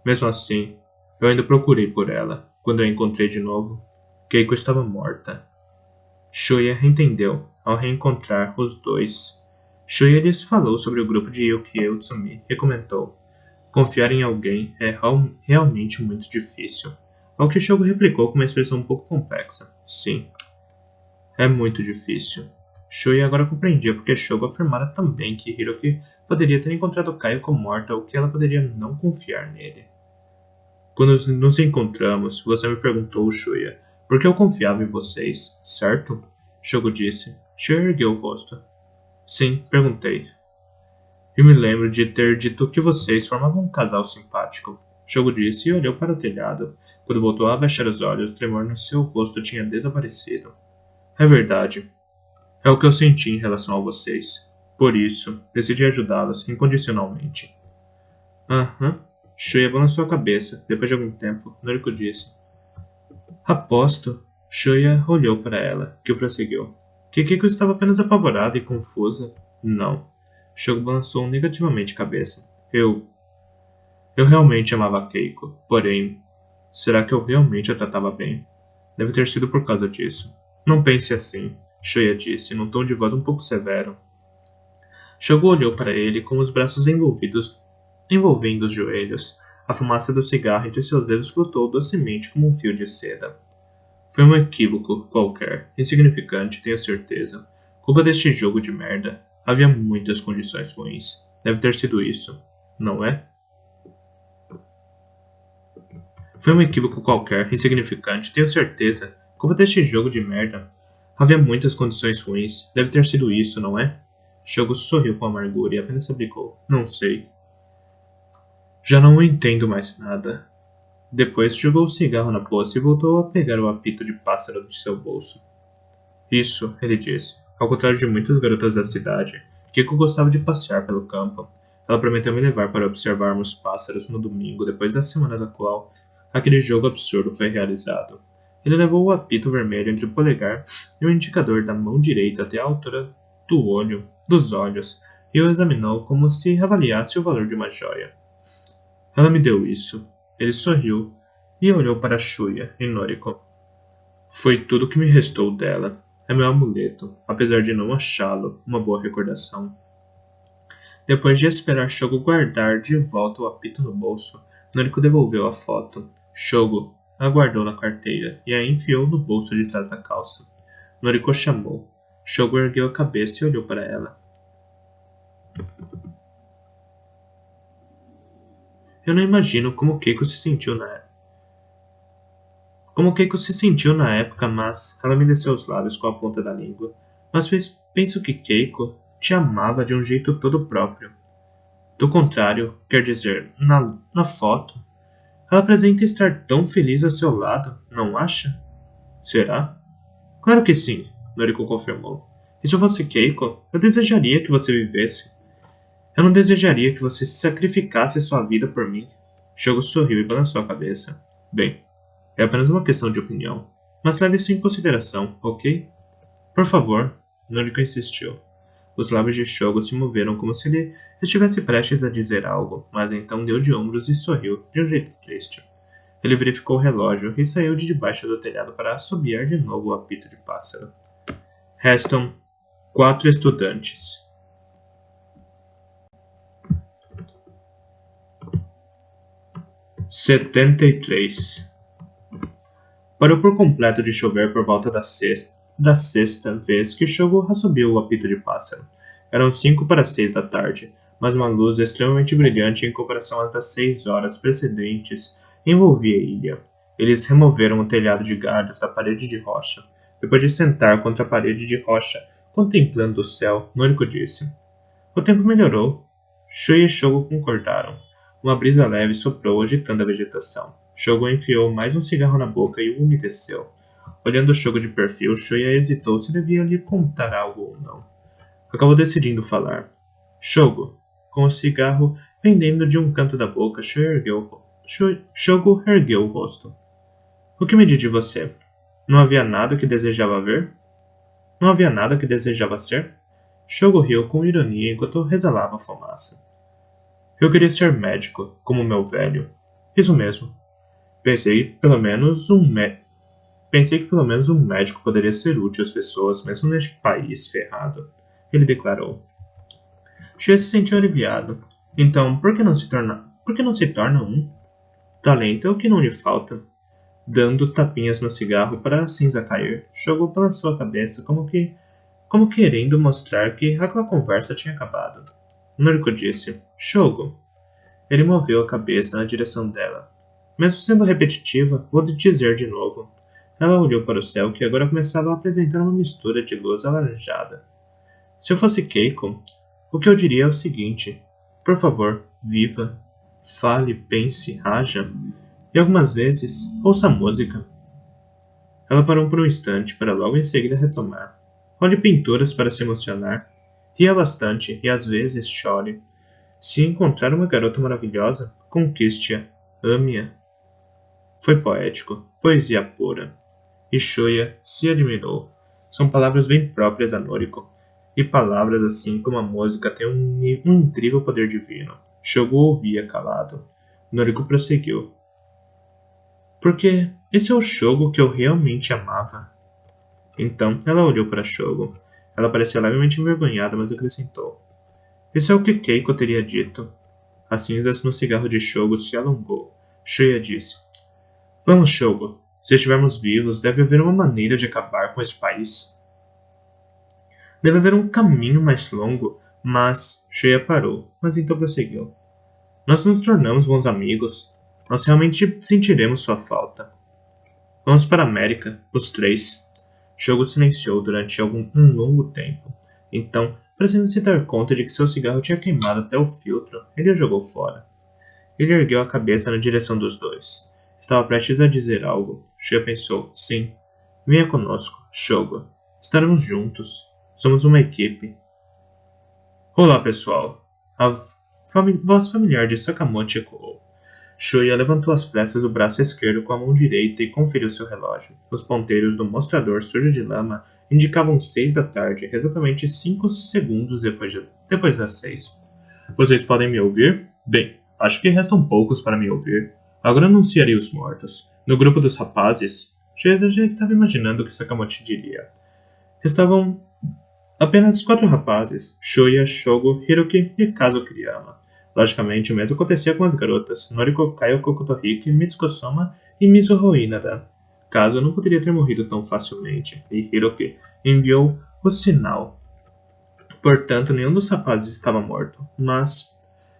Mesmo assim, eu ainda procurei por ela. Quando a encontrei de novo, Keiko estava morta. Shuya entendeu ao reencontrar os dois. Shuya lhes falou sobre o grupo de Yukio Utsumi e comentou: confiar em alguém é realmente muito difícil. Ao que Shogo replicou com uma expressão um pouco complexa. Sim, é muito difícil. Shuya agora compreendia porque Shogo afirmara também que Hiroki poderia ter encontrado Kaiko morta ou que ela poderia não confiar nele. Quando nos encontramos, você me perguntou, Shuya, por que eu confiava em vocês, certo? Shogo disse. Shuya ergueu o rosto. Sim, perguntei. Eu me lembro de ter dito que vocês formavam um casal simpático. Shogo disse e olhou para o telhado. Quando voltou a abaixar os olhos, o tremor no seu rosto tinha desaparecido. É verdade. É o que eu senti em relação a vocês. Por isso, decidi ajudá-los incondicionalmente. Aham. Shuya balançou a cabeça. Depois de algum tempo, Noriko disse. Aposto. Shuya olhou para ela, que prosseguiu. Kikiko estava apenas apavorada e confusa. Não. Shogo balançou negativamente a cabeça. Eu realmente amava Keiko. Porém, será que eu realmente a tratava bem? Deve ter sido por causa disso. Não pense assim, Shuya disse, num tom de voz um pouco severo. Shogo olhou para ele com os braços envolvendo os joelhos. A fumaça do cigarro entre seus dedos flutuou docemente como um fio de seda. Foi um equívoco qualquer, insignificante, tenho certeza. Culpa deste jogo de merda. Havia muitas condições ruins. Deve ter sido isso, não é? Foi um equívoco qualquer, insignificante, tenho certeza. Culpa deste jogo de merda. Havia muitas condições ruins. Deve ter sido isso, não é? Shogo sorriu com amargura e apenas replicou. Não sei. Já não entendo mais nada. Depois jogou o cigarro na poça e voltou a pegar o apito de pássaro de seu bolso. Isso, ele disse. Ao contrário de muitas garotas da cidade, Kiko gostava de passear pelo campo. Ela prometeu me levar para observarmos pássaros no domingo, depois da semana da qual aquele jogo absurdo foi realizado. Ele levou o apito vermelho entre o polegar e o indicador da mão direita até a altura dos olhos, e o examinou como se avaliasse o valor de uma joia. Ela me deu isso. Ele sorriu e olhou para Shuya e Noriko. Foi tudo que me restou dela. É meu amuleto, apesar de não achá-lo uma boa recordação. Depois de esperar Shogo guardar de volta o apito no bolso, Noriko devolveu a foto. Shogo a guardou na carteira e a enfiou no bolso de trás da calça. Noriko chamou. Shogo ergueu a cabeça e olhou para ela. Eu não imagino como Keiko se sentiu na época, mas ela me desceu os lábios com a ponta da língua. Mas penso que Keiko te amava de um jeito todo próprio. Do contrário, quer dizer, na foto, ela apresenta estar tão feliz a seu lado, não acha? Será? Claro que sim, Noriko confirmou. E se eu fosse Keiko, eu desejaria que você vivesse. Eu não desejaria que você sacrificasse sua vida por mim. Shogo sorriu e balançou a cabeça. Bem, é apenas uma questão de opinião, mas leve isso em consideração, ok? Por favor, Noriko insistiu. Os lábios de Shogo se moveram como se ele estivesse prestes a dizer algo, mas então deu de ombros e sorriu, de um jeito triste. Ele verificou o relógio e saiu de debaixo do telhado para assobiar de novo o apito de pássaro. Restam 4 estudantes. (73) Parou por completo de chover por volta da sexta vez que Shogo assobiou o apito de pássaro. Eram 5 para 6 da tarde, mas uma luz extremamente brilhante em comparação às das 6 horas precedentes envolvia a ilha. Eles removeram o telhado de galhos da parede de rocha. Depois de sentar contra a parede de rocha, contemplando o céu, Noriko disse: "O tempo melhorou." Shuya e Shogo concordaram. Uma brisa leve soprou, agitando a vegetação. Shogo enfiou mais um cigarro na boca e o umedeceu. Olhando o Shogo de perfil, Shuya hesitou se devia lhe contar algo ou não. Acabou decidindo falar. Shogo, com o cigarro pendendo de um canto da boca, Shogo ergueu o rosto. "O que me diz de você? Não havia nada que desejava ver? Não havia nada que desejava ser?" Shogo riu com ironia enquanto exalava a fumaça. "Eu queria ser médico, como meu velho." "Isso mesmo. Pensei que pelo menos um médico poderia ser útil às pessoas, mesmo neste país ferrado." Ele declarou. Shuya se sentiu aliviado. "Então, por que não se torna um? Talento é o que não lhe falta." Dando tapinhas no cigarro para a cinza cair, Shogo balançou a cabeça como querendo mostrar que aquela conversa tinha acabado. Noriko disse: "Shogo." Ele moveu a cabeça na direção dela. "Mesmo sendo repetitiva, vou dizer de novo." Ela olhou para o céu, que agora começava a apresentar uma mistura de luz alaranjada. "Se eu fosse Keiko, o que eu diria é o seguinte: por favor, viva, fale, pense, haja, e algumas vezes ouça a música." Ela parou por um instante para logo em seguida retomar. "Olhe pinturas para se emocionar. Ria bastante e às vezes chore. Se encontrar uma garota maravilhosa, conquiste-a, ame-a." Foi poético, poesia pura. E Shuya se admirou. São palavras bem próprias a Noriko. E palavras assim como a música têm um incrível poder divino. Shogo ouvia calado. Noriko prosseguiu. "Porque esse é o Shogo que eu realmente amava." Então ela olhou para Shogo. Ela parecia levemente envergonhada, mas acrescentou: "Isso é o que Keiko teria dito." As cinzas no cigarro de Shogo se alongou. Shuya disse: "Vamos, Shogo. Se estivermos vivos, deve haver uma maneira de acabar com esse país. Deve haver um caminho mais longo." Mas Shuya parou, mas então prosseguiu. "Nós nos tornamos bons amigos. Nós realmente sentiremos sua falta. Vamos para a América, os três." Shogo silenciou durante um longo tempo. Então, parecendo se dar conta de que seu cigarro tinha queimado até o filtro, ele o jogou fora. Ele ergueu a cabeça na direção dos dois. Estava prestes a dizer algo. Shuya pensou: sim. Venha conosco, Shogo. Estaremos juntos. Somos uma equipe. Olá, pessoal. A voz familiar de Sakamoto ecoou. Shuya levantou às pressas o braço esquerdo com a mão direita e conferiu seu relógio. Os ponteiros do mostrador sujo de lama indicavam 6 da tarde, exatamente 5 segundos depois das 6. Vocês podem me ouvir? Bem, acho que restam poucos para me ouvir. Agora anunciarei os mortos. No grupo dos rapazes, Shuya já estava imaginando o que Sakamoto diria. Estavam apenas 4 rapazes: Shuya, Shogo, Hiroki e Kazu Kiriyama. Logicamente, o mesmo acontecia com as garotas Noriko, Kayoko Kotohiki, Mitsuko Soma e Mizuho Inada. Kazu não poderia ter morrido tão facilmente, e Hiroki enviou o sinal. Portanto, nenhum dos rapazes estava morto, mas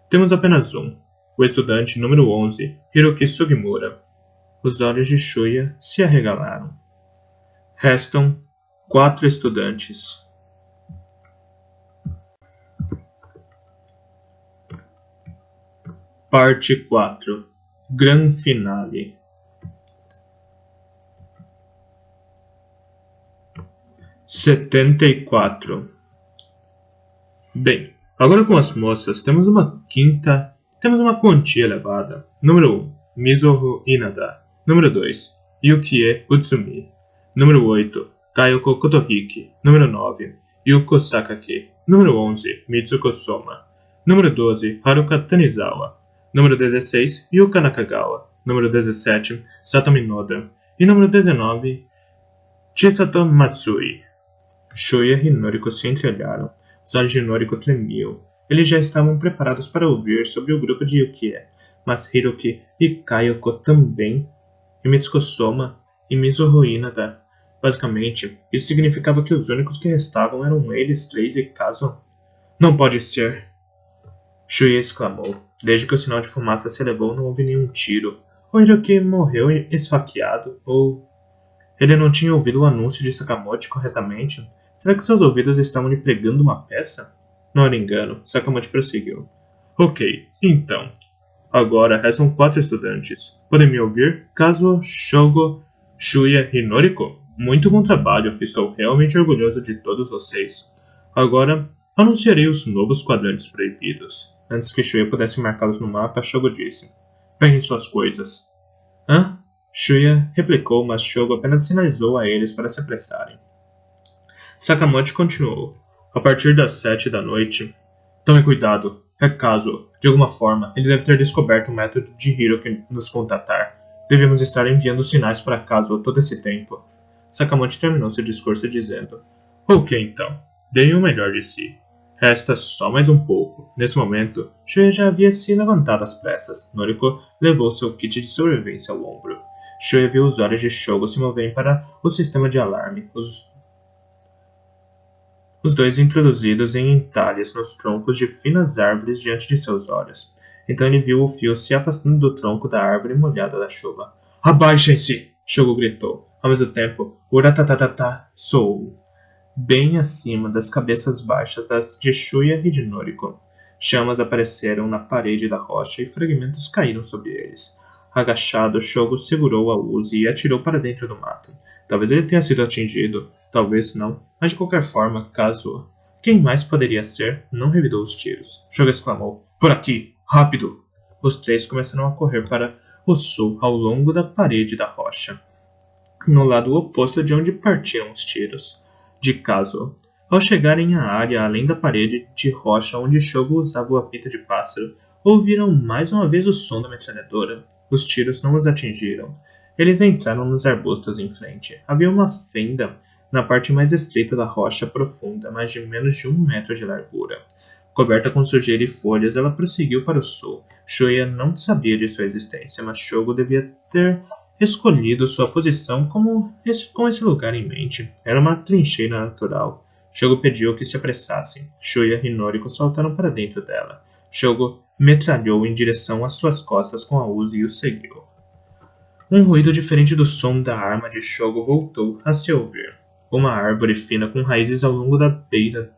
temos apenas um, o estudante número 11, Hiroki Sugimura. Os olhos de Shuya se arregalaram. Restam 4 estudantes. Parte 4. Gran Finale. 74. Bem, agora com as moças temos uma quantia elevada. Número 1, Mizuho Inada. Número 2, Yukie Utsumi. Número 8, Kayoko Kotohiki. Número 9, Yuko Sakaki. Número 11, Mitsuko Soma. Número 12, Haruka Tanizawa. Número 16, Yuka Nakagawa. Número 17, Satomi Noda. E número 19, Chisato Matsui. Shuya e Noriko se entreolharam. Os olhos de Noriko tremiam. Eles já estavam preparados para ouvir sobre o grupo de Yukie, mas Hiroki e Kayoko também, e Mitsuko Soma e Mizuho Inada. Basicamente, isso significava que os únicos que restavam eram eles 3 e Kazu. Não pode ser! Shuya exclamou. Desde que o sinal de fumaça se elevou, não houve nenhum tiro. O Hiroki morreu esfaqueado? Ou ele não tinha ouvido o anúncio de Sakamoto corretamente? Será que seus ouvidos estavam lhe pregando uma peça? Não era engano, Sakamoto prosseguiu. Ok, então. Agora restam 4 estudantes. Podem me ouvir? Kazuo, Shogo, Shuya e Noriko? Muito bom trabalho, estou realmente orgulhoso de todos vocês. Agora, anunciarei os novos quadrantes proibidos. Antes que Shuya pudesse marcá-los no mapa, Shogo disse. Peguem suas coisas. Hã? Shuya replicou, mas Shogo apenas sinalizou a eles para se apressarem. Sakamoto continuou. A partir das 7 da noite... Tome cuidado. É caso, de alguma forma, ele deve ter descoberto o método de Hiroki nos contatar. Devemos estar enviando sinais para Kazuo todo esse tempo. Sakamoto terminou seu discurso dizendo. Ok então, deem o melhor de si. Resta só mais um pouco. Nesse momento, Shuya já havia se levantado às pressas. Noriko levou seu kit de sobrevivência ao ombro. Shuya viu os olhos de Shogo se moverem para o sistema de alarme. Os dois introduzidos em entalhes nos troncos de finas árvores diante de seus olhos. Então ele viu o fio se afastando do tronco da árvore molhada da chuva. Abaixem-se! Shogo gritou. Ao mesmo tempo, o ratatatata soou, bem acima das cabeças baixas das de Shuya e de Noriko. Chamas apareceram na parede da rocha e fragmentos caíram sobre eles. Agachado, Shogo segurou a Uzi e atirou para dentro do mato. Talvez ele tenha sido atingido, talvez não, mas de qualquer forma, Kazuo. Quem mais poderia ser? Não revidou os tiros. Shogo exclamou. Por aqui! Rápido! Os 3 começaram a correr para o sul ao longo da parede da rocha, no lado oposto de onde partiam os tiros de Kazuo. Ao chegarem à área além da parede de rocha onde Shogo usava o apito de pássaro, ouviram mais uma vez o som da metralhadora. Os tiros não os atingiram. Eles entraram nos arbustos em frente. Havia uma fenda na parte mais estreita da rocha profunda, mais de menos de 1 metro de largura. Coberta com sujeira e folhas, ela prosseguiu para o sul. Shuya não sabia de sua existência, mas Shogo devia ter escolhido sua posição com esse lugar em mente. Era uma trincheira natural. Shogo pediu que se apressassem. Shuya e Noriko saltaram para dentro dela. Shogo metralhou em direção às suas costas com a Uzi e o seguiu. Um ruído diferente do som da arma de Shogo voltou a se ouvir. Uma árvore fina com raízes ao longo da beira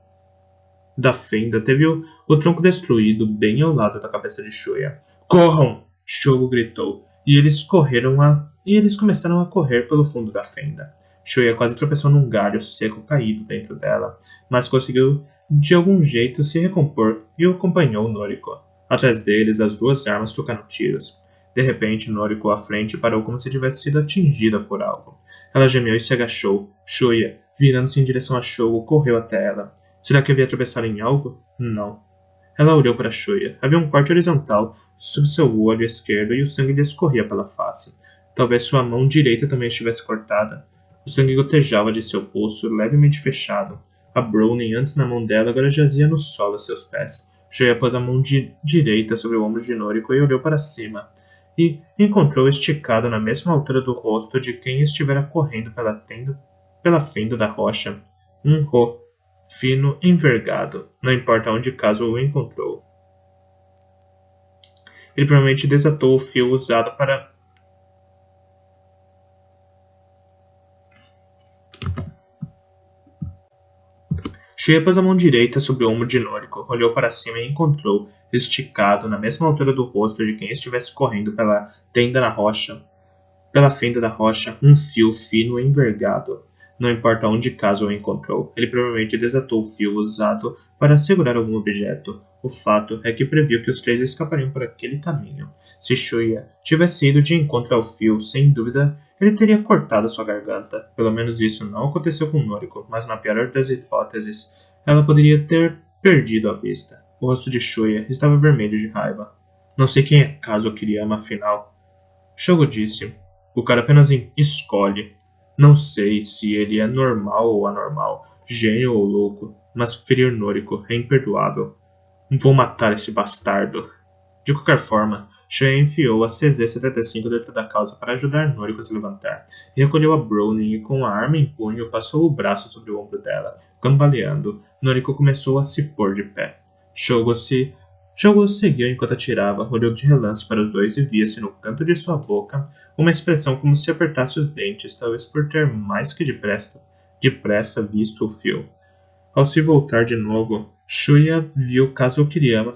da fenda teve o tronco destruído bem ao lado da cabeça de Shuya. Corram! Shogo gritou, e eles começaram a correr pelo fundo da fenda. Shuya quase tropeçou num galho seco caído dentro dela, mas conseguiu de algum jeito se recompor e o acompanhou Noriko. Atrás deles, as 2 armas trocaram tiros. De repente, Noriko à frente parou como se tivesse sido atingida por algo. Ela gemeu e se agachou. Shuya, virando-se em direção a Shogo, correu até ela. Será que havia tropeçado em algo? Não. Ela olhou para Shuya. Havia um corte horizontal sob seu olho esquerdo e o sangue lhe escorria pela face. Talvez sua mão direita também estivesse cortada. O sangue gotejava de seu pulso, levemente fechado. A Browning, antes na mão dela, agora jazia no solo a seus pés. Shuya pôs a mão direita sobre o ombro de Noriko e olhou para cima. E encontrou esticado na mesma altura do rosto de quem estivera correndo pela fenda da rocha um ro fino envergado, não importa onde Kazuo o encontrou. Ele provavelmente desatou o fio usado para Shuya pôs a mão direita sobre o ombro de Noriko, olhou para cima e encontrou, esticado na mesma altura do rosto de quem estivesse correndo pela fenda da rocha, um fio fino envergado. Não importa onde Kazuo o encontrou, ele provavelmente desatou o fio usado para segurar algum objeto. O fato é que previu que os 3 escapariam por aquele caminho. Se Shuya tivesse ido de encontro ao fio, sem dúvida, ele teria cortado sua garganta. Pelo menos isso não aconteceu com Noriko, mas na pior das hipóteses, ela poderia ter perdido a vista. O rosto de Shuya estava vermelho de raiva. Não sei quem é Kazuo Kiriyama, afinal. Shogo disse. O cara apenas escolhe. Não sei se ele é normal ou anormal, gênio ou louco, mas ferir Noriko é imperdoável. Vou matar esse bastardo. De qualquer forma, Shuya enfiou a CZ-75 dentro da calça para ajudar Noriko a se levantar, e recolheu a Browning e com a arma em punho passou o braço sobre o ombro dela. Cambaleando, Noriko começou a se pôr de pé. Shogo se Shogo seguiu enquanto atirava, olhou de relance para os dois e via-se no canto de sua boca uma expressão como se apertasse os dentes, talvez por ter mais que depressa visto o fio. Ao se voltar de novo, Shuya viu Kazuo Kiriyama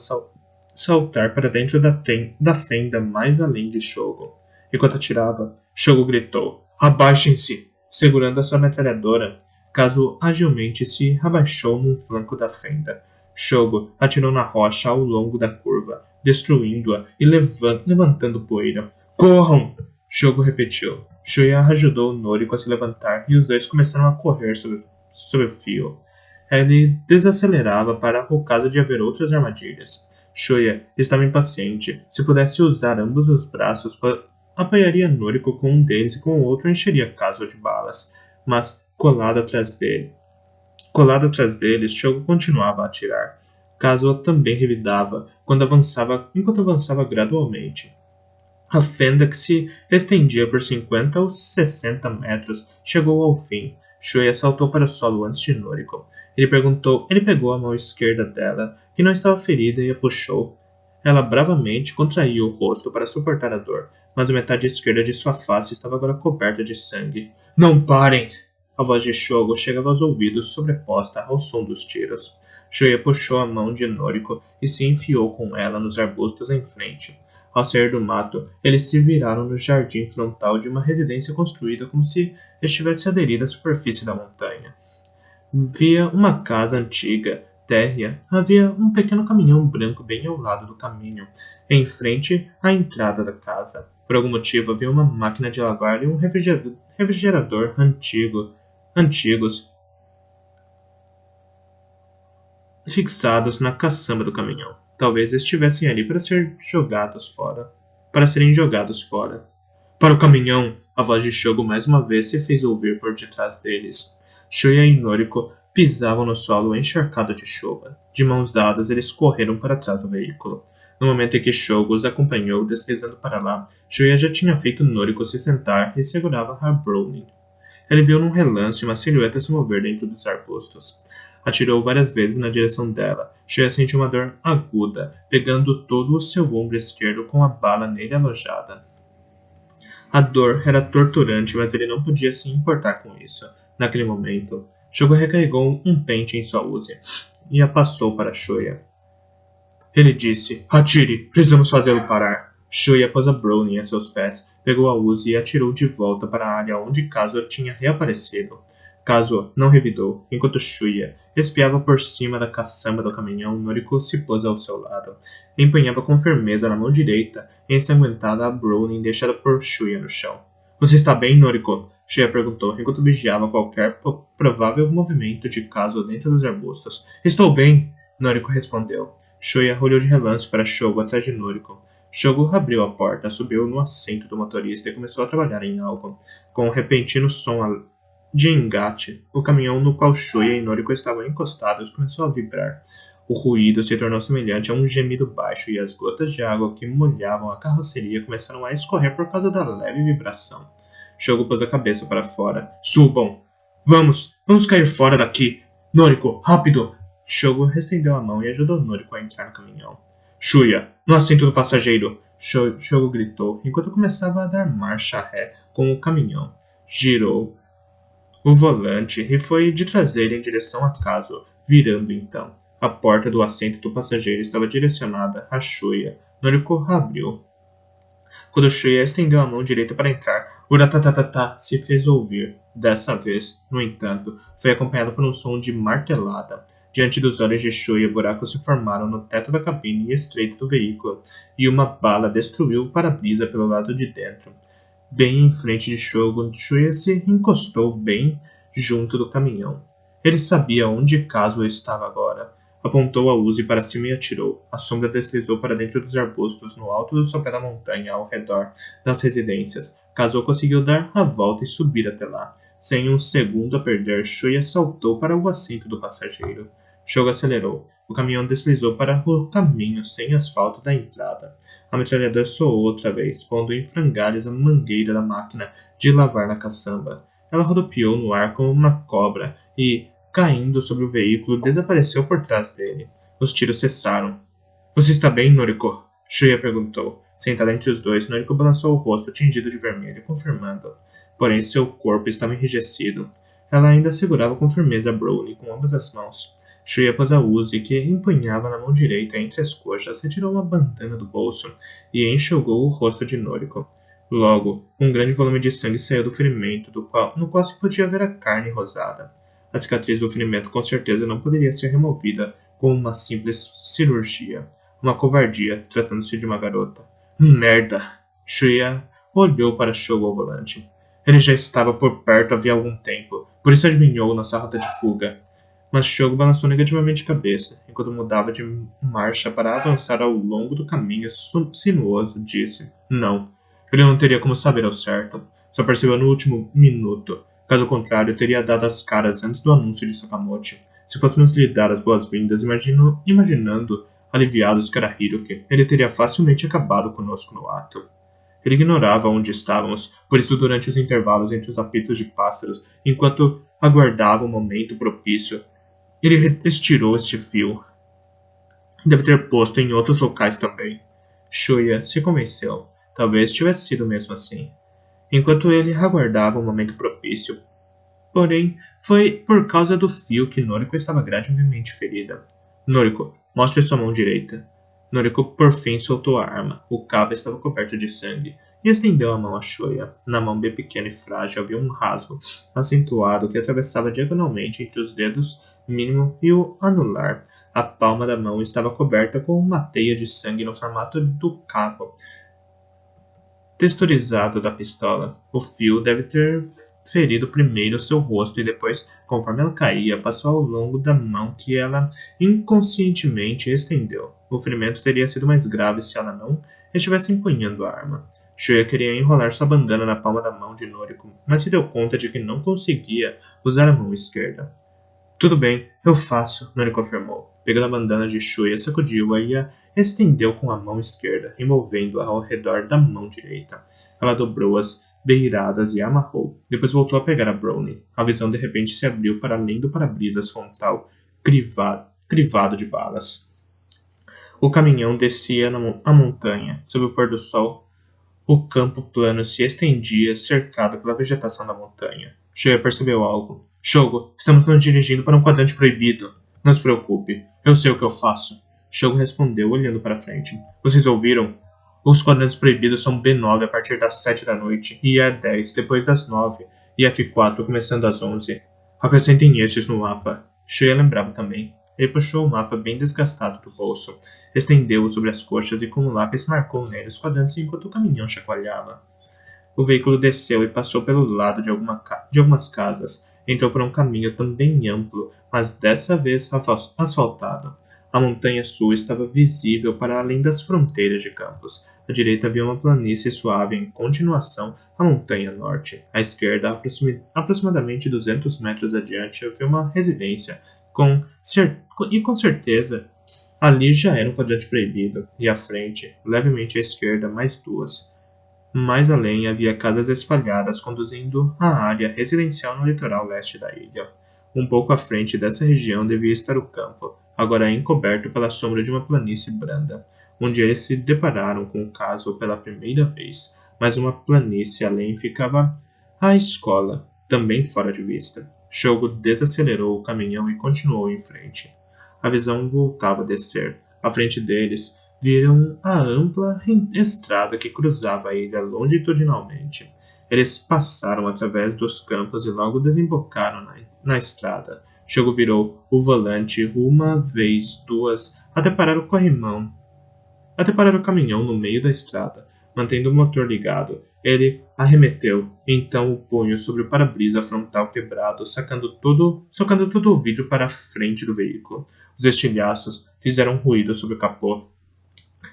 saltar para dentro da fenda mais além de Shogo. Enquanto atirava, Shogo gritou: "Abaixem-se!" Segurando a sua metralhadora, Kazuo agilmente se abaixou num flanco da fenda. Shogo atirou na rocha ao longo da curva, destruindo-a e levantando poeira. "Corram!" Shogo repetiu. Shuya ajudou Noriko a se levantar e os dois começaram a correr sobre o fio. Ele desacelerava para o caso de haver outras armadilhas. Shuya estava impaciente. Se pudesse usar ambos os braços, apoiaria Noriko com um deles e com o outro encheria Kazuo de balas. Mas, colado atrás deles, Shogo continuava a atirar. Kazuo também revidava enquanto avançava gradualmente. A fenda, que se estendia por 50 ou 60 metros, chegou ao fim. Shuya saltou para o solo antes de Noriko. Ele pegou a mão esquerda dela, que não estava ferida, e a puxou. Ela bravamente contraiu o rosto para suportar a dor, mas a metade esquerda de sua face estava agora coberta de sangue. "Não parem!" A voz de Shogo chegava aos ouvidos, sobreposta ao som dos tiros. Shuya puxou a mão de Noriko e se enfiou com ela nos arbustos em frente. Ao sair do mato, eles se viraram no jardim frontal de uma residência construída como se estivesse aderida à superfície da montanha. Via uma casa antiga, térrea. Havia um pequeno caminhão branco bem ao lado do caminho, em frente à entrada da casa. Por algum motivo, havia uma máquina de lavar e um refrigerador antigos fixados na caçamba do caminhão. Talvez estivessem ali para serem jogados fora. "Para o caminhão!" A voz de Shogo mais uma vez se fez ouvir por detrás deles. Shuya e Noriko pisavam no solo encharcado de chuva. De mãos dadas, eles correram para trás do veículo. No momento em que Shogo os acompanhou deslizando para lá, Shuya já tinha feito Noriko se sentar e segurava a Browning. Ele viu num relance uma silhueta se mover dentro dos arbustos. Atirou várias vezes na direção dela. Shuya sentiu uma dor aguda, pegando todo o seu ombro esquerdo com a bala nele alojada. A dor era torturante, mas ele não podia se importar com isso. Naquele momento, Shogo recarregou um pente em sua Uzi e a passou para Shuya. Ele disse: "Atire! Precisamos fazê-lo parar!" Shuya pôs a Browning a seus pés, pegou a Uzi e atirou de volta para a área onde Kazuo tinha reaparecido. Kazuo não revidou. Enquanto Shuya espiava por cima da caçamba do caminhão, Noriko se pôs ao seu lado. Empunhava com firmeza na mão direita, ensanguentada a Browning deixada por Shuya no chão. "Você está bem, Noriko?" Shuya perguntou, enquanto vigiava qualquer provável movimento de Kazuo dentro dos arbustos. "Estou bem," Noriko respondeu. Shuya olhou de relance para Shogo atrás de Noriko. Shogo abriu a porta, subiu no assento do motorista e começou a trabalhar em algo. Com um repentino som de engate, o caminhão no qual Shuya e Noriko estavam encostados começou a vibrar. O ruído se tornou semelhante a um gemido baixo e as gotas de água que molhavam a carroceria começaram a escorrer por causa da leve vibração. Shogo pôs a cabeça para fora. "Subam! Vamos cair fora daqui! Noriko, rápido!" Shogo estendeu a mão e ajudou Noriko a entrar no caminhão. "Shuya, no assento do passageiro!" Shogo gritou, enquanto começava a dar marcha ré com o caminhão. Girou o volante e foi de traseira em direção a Kazuo, virando então. A porta do assento do passageiro estava direcionada a Shuya. Noriko abriu. Quando Shuya estendeu a mão direita para entrar, o ratatatá se fez ouvir. Dessa vez, no entanto, foi acompanhado por um som de martelada. Diante dos olhos de Shuya, buracos se formaram no teto da cabine estreita do veículo, e uma bala destruiu o para-brisa pelo lado de dentro. Bem em frente de Shogo, Shuya se encostou bem junto do caminhão. Ele sabia onde Kazuo estava agora. Apontou a Uzi para cima e atirou. A sombra deslizou para dentro dos arbustos, no alto do sopé da montanha, ao redor das residências. Kazuo conseguiu dar a volta e subir até lá. Sem um segundo a perder, Shuya saltou para o assento do passageiro. Shogo acelerou. O caminhão deslizou para o caminho sem asfalto da entrada. A metralhadora soou outra vez, pondo em frangalhos a mangueira da máquina de lavar na caçamba. Ela rodopiou no ar como uma cobra e, caindo sobre o veículo, desapareceu por trás dele. Os tiros cessaram. Você está bem, Noriko? Shuya perguntou. Sentada entre os dois, Noriko balançou o rosto tingido de vermelho, confirmando. Porém, seu corpo estava enrijecido. Ela ainda segurava com firmeza Brownie com ambas as mãos. Shuya pôs a Uzi, que empunhava na mão direita entre as coxas, retirou uma bandana do bolso e enxugou o rosto de Noriko. Logo, um grande volume de sangue saiu do ferimento, no qual se podia ver a carne rosada. A cicatriz do ferimento com certeza não poderia ser removida com uma simples cirurgia. Uma covardia, tratando-se de uma garota. Merda! Shuya olhou para Shogo ao volante. Ele já estava por perto havia algum tempo, por isso adivinhou nossa rota de fuga. Mas Shogo balançou negativamente a cabeça, enquanto mudava de marcha para avançar ao longo do caminho sinuoso, disse. Não. Ele não teria como saber ao certo. Só percebeu no último minuto. Caso contrário, teria dado as caras antes do anúncio de Sakamoto. Se fôssemos lhe dar as boas-vindas, imaginando aliviados que era Hiroki, ele teria facilmente acabado conosco no ato. Ele ignorava onde estávamos, por isso durante os intervalos entre os apitos de pássaros, enquanto aguardava o momento propício, ele estirou este fio. Deve ter posto em outros locais também. Shuya se convenceu. Talvez tivesse sido mesmo assim. Enquanto ele aguardava o momento propício. Porém, foi por causa do fio que Noriko estava gravemente ferida. Noriko, mostre sua mão direita. Noriko por fim soltou a arma. O cabo estava coberto de sangue e estendeu a mão a Shuya. Na mão bem pequena e frágil havia um rasgo acentuado que atravessava diagonalmente entre os dedos mínimo e o anular. A palma da mão estava coberta com uma teia de sangue no formato do cabo texturizado da pistola. O fio deve ter ferido primeiro seu rosto e depois, conforme ela caía, passou ao longo da mão que ela inconscientemente estendeu. O ferimento teria sido mais grave se ela não estivesse empunhando a arma. Shuya queria enrolar sua bandana na palma da mão de Noriko, mas se deu conta de que não conseguia usar a mão esquerda. Tudo bem, eu faço, Noriko afirmou. Pegando a bandana de Shuya, sacudiu-a e a estendeu com a mão esquerda, envolvendo-a ao redor da mão direita. Ela dobrou as beiradas e a amarrou. Depois voltou a pegar a Brownie. A visão de repente se abriu para além do para-brisas frontal, crivado de balas. O caminhão descia a montanha. Sob o pôr do sol, o campo plano se estendia, cercado pela vegetação da montanha. Shuya percebeu algo. Shogo, estamos nos dirigindo para um quadrante proibido. Não se preocupe, eu sei o que eu faço. Shogo respondeu, olhando para frente. Vocês ouviram? Os quadrantes proibidos são B9 a partir das 7 da noite e E10 depois das 9 e F4 começando às 11. Acrescentem estes no mapa. Shuya lembrava também. Ele puxou o mapa bem desgastado do bolso, estendeu-o sobre as coxas e com o lápis marcou nele os quadrantes enquanto o caminhão chacoalhava. O veículo desceu e passou pelo lado de algumas casas. Entrou por um caminho também amplo, mas dessa vez asfaltado. A montanha sul estava visível para além das fronteiras de campos. À direita havia uma planície suave em continuação à montanha norte. À esquerda, aproximadamente 200 metros adiante, havia uma residência, com certeza ali já era um quadrante proibido, e à frente, levemente à esquerda, mais duas. Mais além havia casas espalhadas conduzindo à área residencial no litoral leste da ilha. Um pouco à frente dessa região devia estar o campo, agora encoberto pela sombra de uma planície branda, onde eles se depararam com o caso pela primeira vez. Mas uma planície além ficava a escola, também fora de vista. Shogo desacelerou o caminhão e continuou em frente. A visão voltava a descer. À frente deles, viram a ampla estrada que cruzava a ilha longitudinalmente. Eles passaram através dos campos e logo desembocaram na estrada. Shogo virou o volante uma vez, duas, até parar o caminhão no meio da estrada, mantendo o motor ligado. Ele arremeteu, então o punho sobre o para-brisa frontal quebrado, socando todo o vidro para a frente do veículo. Os estilhaços fizeram ruído sobre o capô.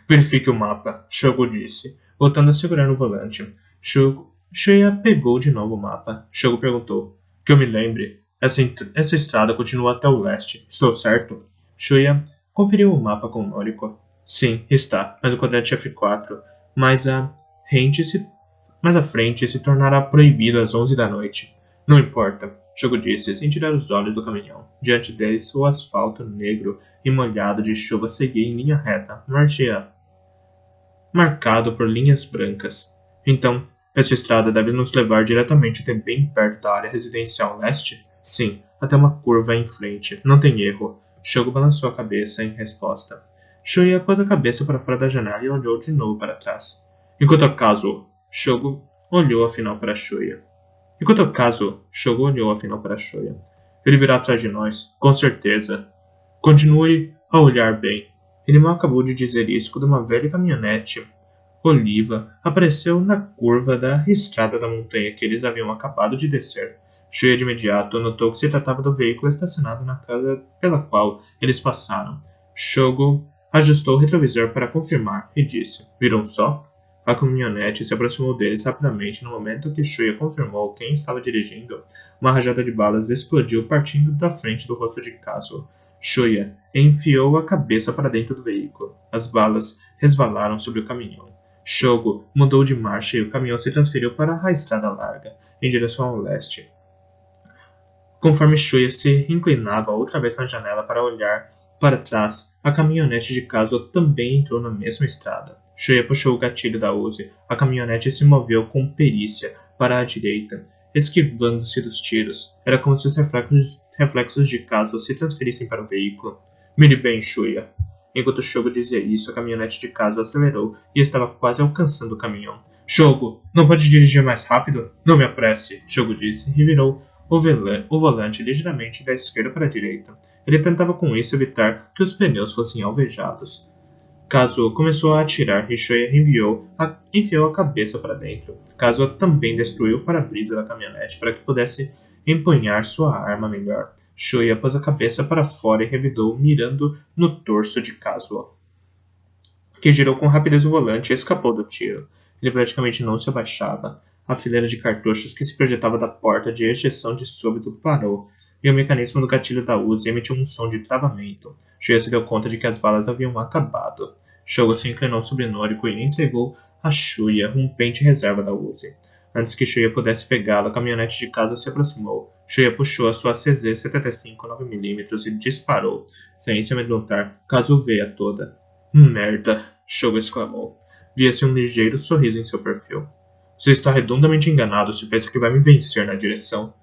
Verifique o mapa, Shogo disse, voltando a segurar no volante. Shuya pegou de novo o mapa. Shogo perguntou. Que eu me lembre, essa estrada continua até o leste, estou certo? Shuya conferiu o mapa com Noriko. Sim, está, mas o quadrante F4, mais à frente se tornará proibido às 11 da noite. Não importa. Shogo disse, sem tirar os olhos do caminhão. Diante deles, o asfalto negro e molhado de chuva seguia em linha reta, marcado por linhas brancas. Então, essa estrada deve nos levar diretamente até bem perto da área residencial leste? Sim, até uma curva em frente. Não tem erro. Shogo balançou a cabeça em resposta. Shuya pôs a cabeça para fora da janela e olhou de novo para trás. Enquanto acaso, Shogo olhou afinal para Shuya. Ele virá atrás de nós, com certeza. Continue a olhar bem. Ele mal acabou de dizer isso quando uma velha caminhonete oliva apareceu na curva da estrada da montanha que eles haviam acabado de descer. Shuya de imediato notou que se tratava do veículo estacionado na casa pela qual eles passaram. Shogo ajustou o retrovisor para confirmar e disse: Viram só? A caminhonete se aproximou deles rapidamente no momento que Shuya confirmou quem estava dirigindo. Uma rajada de balas explodiu partindo da frente do rosto de Kazuo. Shuya enfiou a cabeça para dentro do veículo. As balas resvalaram sobre o caminhão. Shogo mudou de marcha e o caminhão se transferiu para a estrada larga, em direção ao leste. Conforme Shuya se inclinava outra vez na janela para olhar para trás, a caminhonete de Kazuo também entrou na mesma estrada. Shuya puxou o gatilho da Uzi. A caminhonete se moveu com perícia para a direita, esquivando-se dos tiros. Era como se os reflexos de Kazuo se transferissem para o veículo. Mire bem, Shuya. Enquanto Shogo dizia isso, a caminhonete de Kazuo acelerou e estava quase alcançando o caminhão. Shogo, não pode dirigir mais rápido? Não me apresse, Shogo disse e virou o volante ligeiramente da esquerda para a direita. Ele tentava com isso evitar que os pneus fossem alvejados. Kazuo começou a atirar e Shuya enfiou a cabeça para dentro. Kazuo também destruiu o para-brisa da caminhonete para que pudesse empunhar sua arma melhor. Shuya pôs a cabeça para fora e revidou, mirando no torso de Kazuo, que girou com rapidez o volante e escapou do tiro. Ele praticamente não se abaixava. A fileira de cartuchos que se projetava da porta de ejeção de súbito parou, e o mecanismo do gatilho da Uzi emitiu um som de travamento. Shuya se deu conta de que as balas haviam acabado. Shogo se inclinou sobre Noriko e entregou a Shuya um pente reserva da Uzi. Antes que Shuya pudesse pegá-lo, a caminhonete de Kazuo se aproximou. Shuya puxou a sua CZ-75 9mm e disparou. Sem se amedrontar, Kazuo veio a toda. Merda! Shogo exclamou. Via-se um ligeiro sorriso em seu perfil. Você está redondamente enganado se pensa que vai me vencer na direção.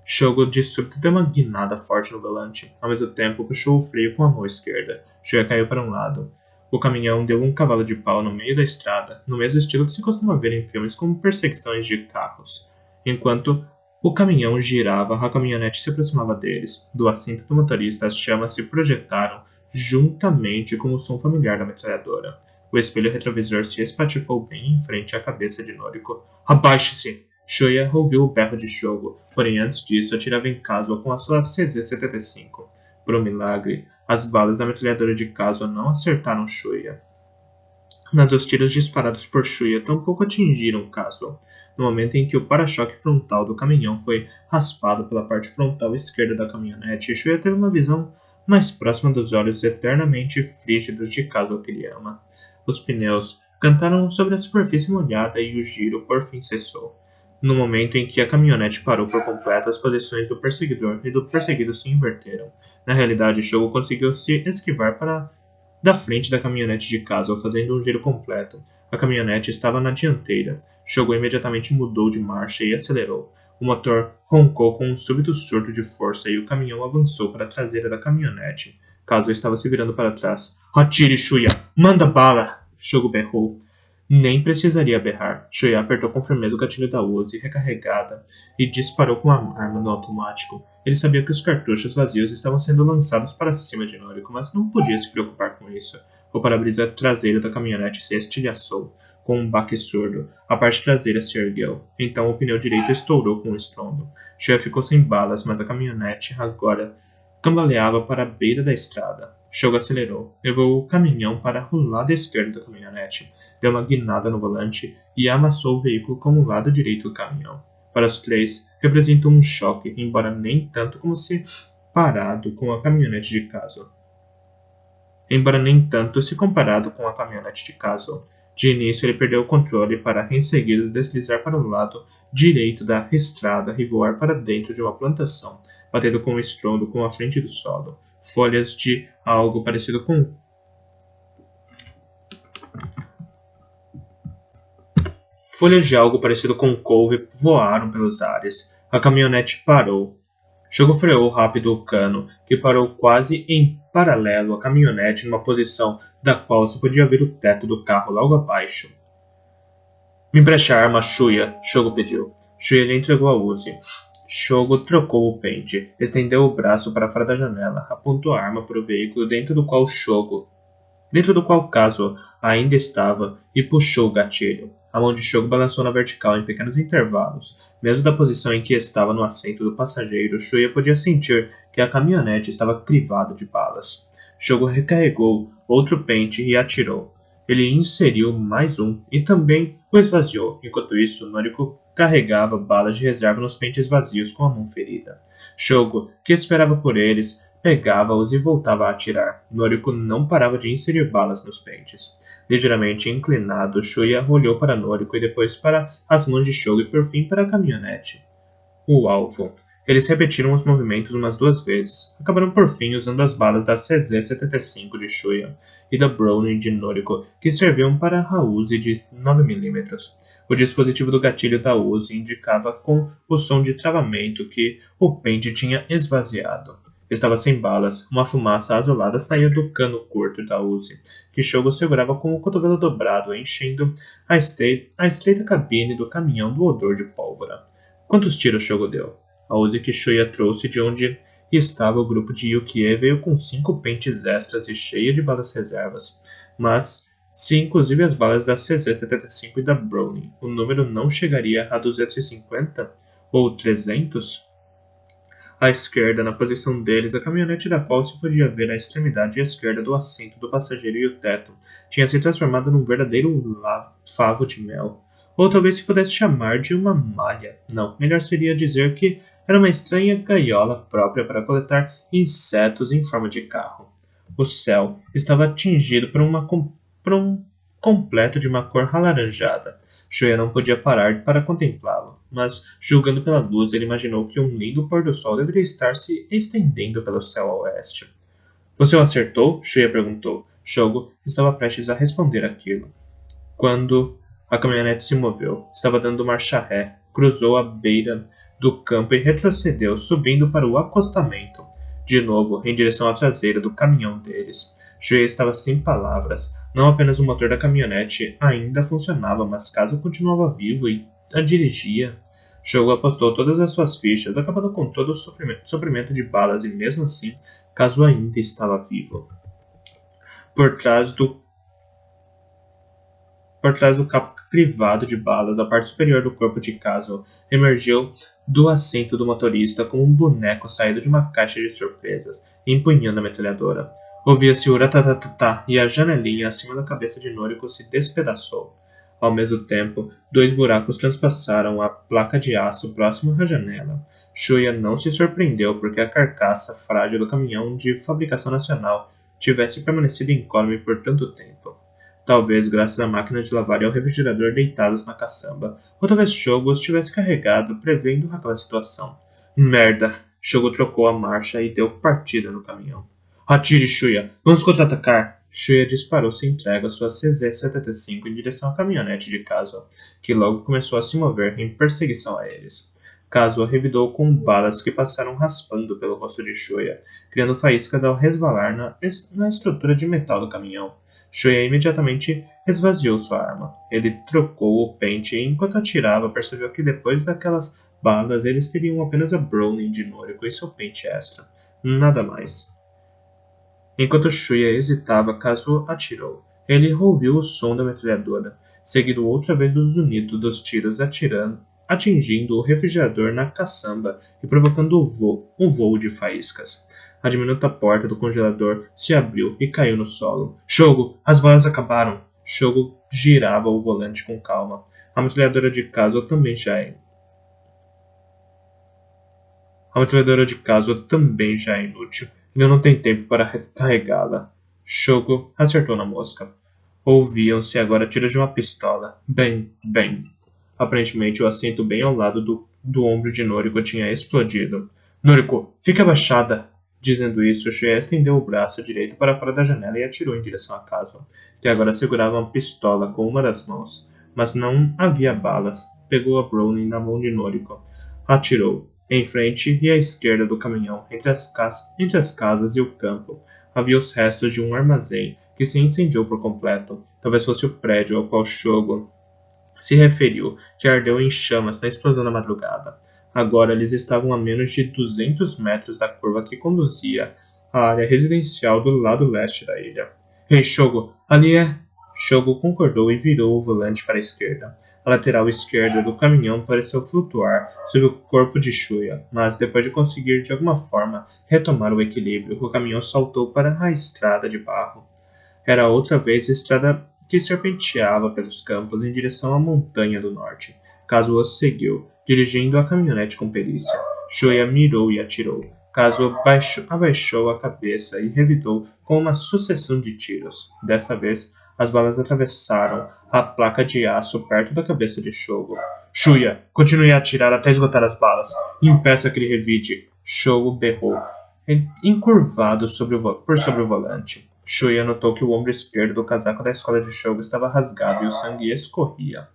Shogo de súbito deu uma guinada forte no volante. Ao mesmo tempo, puxou o freio com a mão esquerda. Shuya caiu para um lado. O caminhão deu um cavalo de pau no meio da estrada, no mesmo estilo que se costuma ver em filmes como perseguições de carros. Enquanto o caminhão girava, a caminhonete se aproximava deles. Do assento do motorista, as chamas se projetaram juntamente com o som familiar da metralhadora. O espelho retrovisor se espatifou bem em frente à cabeça de Noriko. Abaixe-se! Shuya ouviu o berro de Shogo, porém antes disso atirava em Kazuo com a sua CZ-75. Por um milagre, as balas da metralhadora de Kazuo não acertaram Shuya. Mas os tiros disparados por Shuya tampouco atingiram Kazuo. No momento em que o para-choque frontal do caminhão foi raspado pela parte frontal esquerda da caminhonete, Shuya teve uma visão mais próxima dos olhos eternamente frígidos de Kazuo que ele ama. Os pneus cantaram sobre a superfície molhada e o giro por fim cessou. No momento em que a caminhonete parou por completo, as posições do perseguidor e do perseguido se inverteram. Na realidade, Shogo conseguiu se esquivar da frente da caminhonete de Kazuo, fazendo um giro completo. A caminhonete estava na dianteira. Shogo imediatamente mudou de marcha e acelerou. O motor roncou com um súbito surto de força e o caminhão avançou para a traseira da caminhonete. Kazuo estava se virando para trás. Atire, Shuya! Manda bala! Shogo berrou. Nem precisaria berrar. Shuya apertou com firmeza o gatilho da Uzi recarregada e disparou com a arma no automático. Ele sabia que os cartuchos vazios estavam sendo lançados para cima de Noriko, mas não podia se preocupar com isso. O para-brisa traseiro da caminhonete se estilhaçou. Com um baque surdo, a parte traseira se ergueu. Então o pneu direito estourou com um estrondo. Shuya ficou sem balas, mas a caminhonete agora cambaleava para a beira da estrada. Shogo acelerou. Levou o caminhão para o lado esquerdo da caminhonete. Deu uma guinada no volante e amassou o veículo com o lado direito do caminhão. Para os três, representou um choque, embora nem tanto como se comparado com a caminhonete de Kazuo. De início, ele perdeu o controle para, em seguida, deslizar para o lado direito da estrada e voar para dentro de uma plantação, batendo com um estrondo com a frente do solo. Folhas de algo parecido com Folhas de algo parecido com couve voaram pelos ares. A caminhonete parou. Shogo freou rápido o cano, que parou quase em paralelo à caminhonete numa posição da qual se podia ver o teto do carro logo abaixo. Me empreste a arma, Shuya, Shogo pediu. Shuya lhe entregou a Uzi. Shogo trocou o pente, estendeu o braço para fora da janela, apontou a arma para o veículo dentro do qual Kazuo ainda estava, e puxou o gatilho. A mão de Shogo balançou na vertical em pequenos intervalos. Mesmo da posição em que estava no assento do passageiro, Shuya podia sentir que a caminhonete estava crivada de balas. Shogo recarregou outro pente e atirou. Ele inseriu mais um e também o esvaziou. Enquanto isso, Noriko carregava balas de reserva nos pentes vazios com a mão ferida. Shogo, que esperava por eles, pegava-os e voltava a atirar. Noriko não parava de inserir balas nos pentes. Ligeiramente inclinado, Shuya olhou para Noriko e depois para as mãos de Shogo e por fim para a caminhonete. O alvo. Eles repetiram os movimentos umas 2 vezes. Acabaram por fim usando as balas da CZ-75 de Shuya e da Browning de Noriko, que serviam para a Uzi de 9mm. O dispositivo do gatilho da Uzi indicava com o som de travamento que o pente tinha esvaziado. Estava sem balas. Uma fumaça azulada saía do cano curto da Uzi, que Shogo segurava com o cotovelo dobrado, enchendo a estreita cabine do caminhão do odor de pólvora. Quantos tiros Shogo deu? A Uzi que Shuya trouxe de onde estava o grupo de Yukie veio com 5 pentes extras e cheia de balas reservas. Mas, se inclusive as balas da CZ-75 e da Browning, o número não chegaria a 250 ou 300? À esquerda, na posição deles, a caminhonete da qual se podia ver a extremidade esquerda do assento do passageiro e o teto tinha se transformado num verdadeiro favo de mel. Ou talvez se pudesse chamar de uma malha. Não, melhor seria dizer que era uma estranha gaiola própria para coletar insetos em forma de carro. O céu estava tingido por um completo de uma cor alaranjada. Shuya não podia parar para contemplá-lo, mas, julgando pela luz, ele imaginou que um lindo pôr-do-sol deveria estar se estendendo pelo céu a oeste. Você o acertou? Shuya perguntou. Shogo estava prestes a responder aquilo. Quando a caminhonete se moveu, estava dando marcha ré, cruzou a beira do campo e retrocedeu, subindo para o acostamento, de novo em direção à traseira do caminhão deles. Shuya estava sem palavras. Não apenas o motor da caminhonete ainda funcionava, mas Kazuo continuava vivo e a dirigia. Shogo apostou todas as suas fichas, acabando com todo o suprimento de balas e mesmo assim, Kazuo ainda estava vivo. Por trás do capo crivado de balas, a parte superior do corpo de Kazuo emergiu do assento do motorista como um boneco saído de uma caixa de surpresas, empunhando a metralhadora. Ouvia-se o ratatatá e a janelinha acima da cabeça de Noriko se despedaçou. Ao mesmo tempo, 2 buracos transpassaram a placa de aço próximo à janela. Shuya não se surpreendeu porque a carcaça frágil do caminhão de fabricação nacional tivesse permanecido incólume por tanto tempo. Talvez graças à máquina de lavar e ao refrigerador deitados na caçamba, ou talvez Shogo os tivesse carregado prevendo aquela situação. Merda! Shogo trocou a marcha e deu partida no caminhão. Atire, Shuya! Vamos contra-atacar! Shuya disparou sem trégua sua CZ-75 em direção à caminhonete de Kazuo, que logo começou a se mover em perseguição a eles. Kazuo revidou com balas que passaram raspando pelo rosto de Shuya, criando faíscas ao resvalar na estrutura de metal do caminhão. Shuya imediatamente esvaziou sua arma. Ele trocou o pente e, enquanto atirava, percebeu que depois daquelas balas eles teriam apenas a Browning de Noriko e seu pente extra. Nada mais. Enquanto Shuya hesitava, Kazuo atirou. Ele ouviu o som da metralhadora, seguido outra vez do zunido dos tiros atingindo o refrigerador na caçamba e provocando um voo de faíscas. A diminuta porta do congelador se abriu e caiu no solo. Shogo, as balas acabaram! Shogo girava o volante com calma. A metralhadora de Kazuo também já é inútil. Ainda não tem tempo para recarregá-la. Shogo acertou na mosca. Ouviam-se agora tiros de uma pistola. Bem, bem. Aparentemente, o assento bem ao lado do ombro de Noriko tinha explodido. Noriko, fique abaixada! Dizendo isso, Shuya estendeu o braço direito para fora da janela e atirou em direção à casa, que agora segurava uma pistola com uma das mãos. Mas não havia balas. Pegou a Browning na mão de Noriko. Atirou. Em frente e à esquerda do caminhão, entre as casas e o campo, havia os restos de um armazém que se incendiou por completo. Talvez fosse o prédio ao qual Shogo se referiu, que ardeu em chamas na explosão da madrugada. Agora eles estavam a menos de 200 metros da curva que conduzia à área residencial do lado leste da ilha. Ei, Shogo, ali é... Shogo concordou e virou o volante para a esquerda. A lateral esquerda do caminhão pareceu flutuar sob o corpo de Shuya, mas depois de conseguir de alguma forma retomar o equilíbrio, o caminhão saltou para a estrada de barro. Era outra vez a estrada que serpenteava pelos campos em direção à montanha do norte. Kazuo seguiu, dirigindo a caminhonete com perícia. Shuya mirou e atirou. Kazuo abaixou a cabeça e revidou com uma sucessão de tiros. Dessa vez, as balas atravessaram a placa de aço perto da cabeça de Shogo. Shuya, continue a atirar até esgotar as balas. Impeça que ele revide. Shogo berrou, encurvado por sobre o volante. Shuya notou que o ombro esquerdo do casaco da escola de Shogo estava rasgado e o sangue escorria.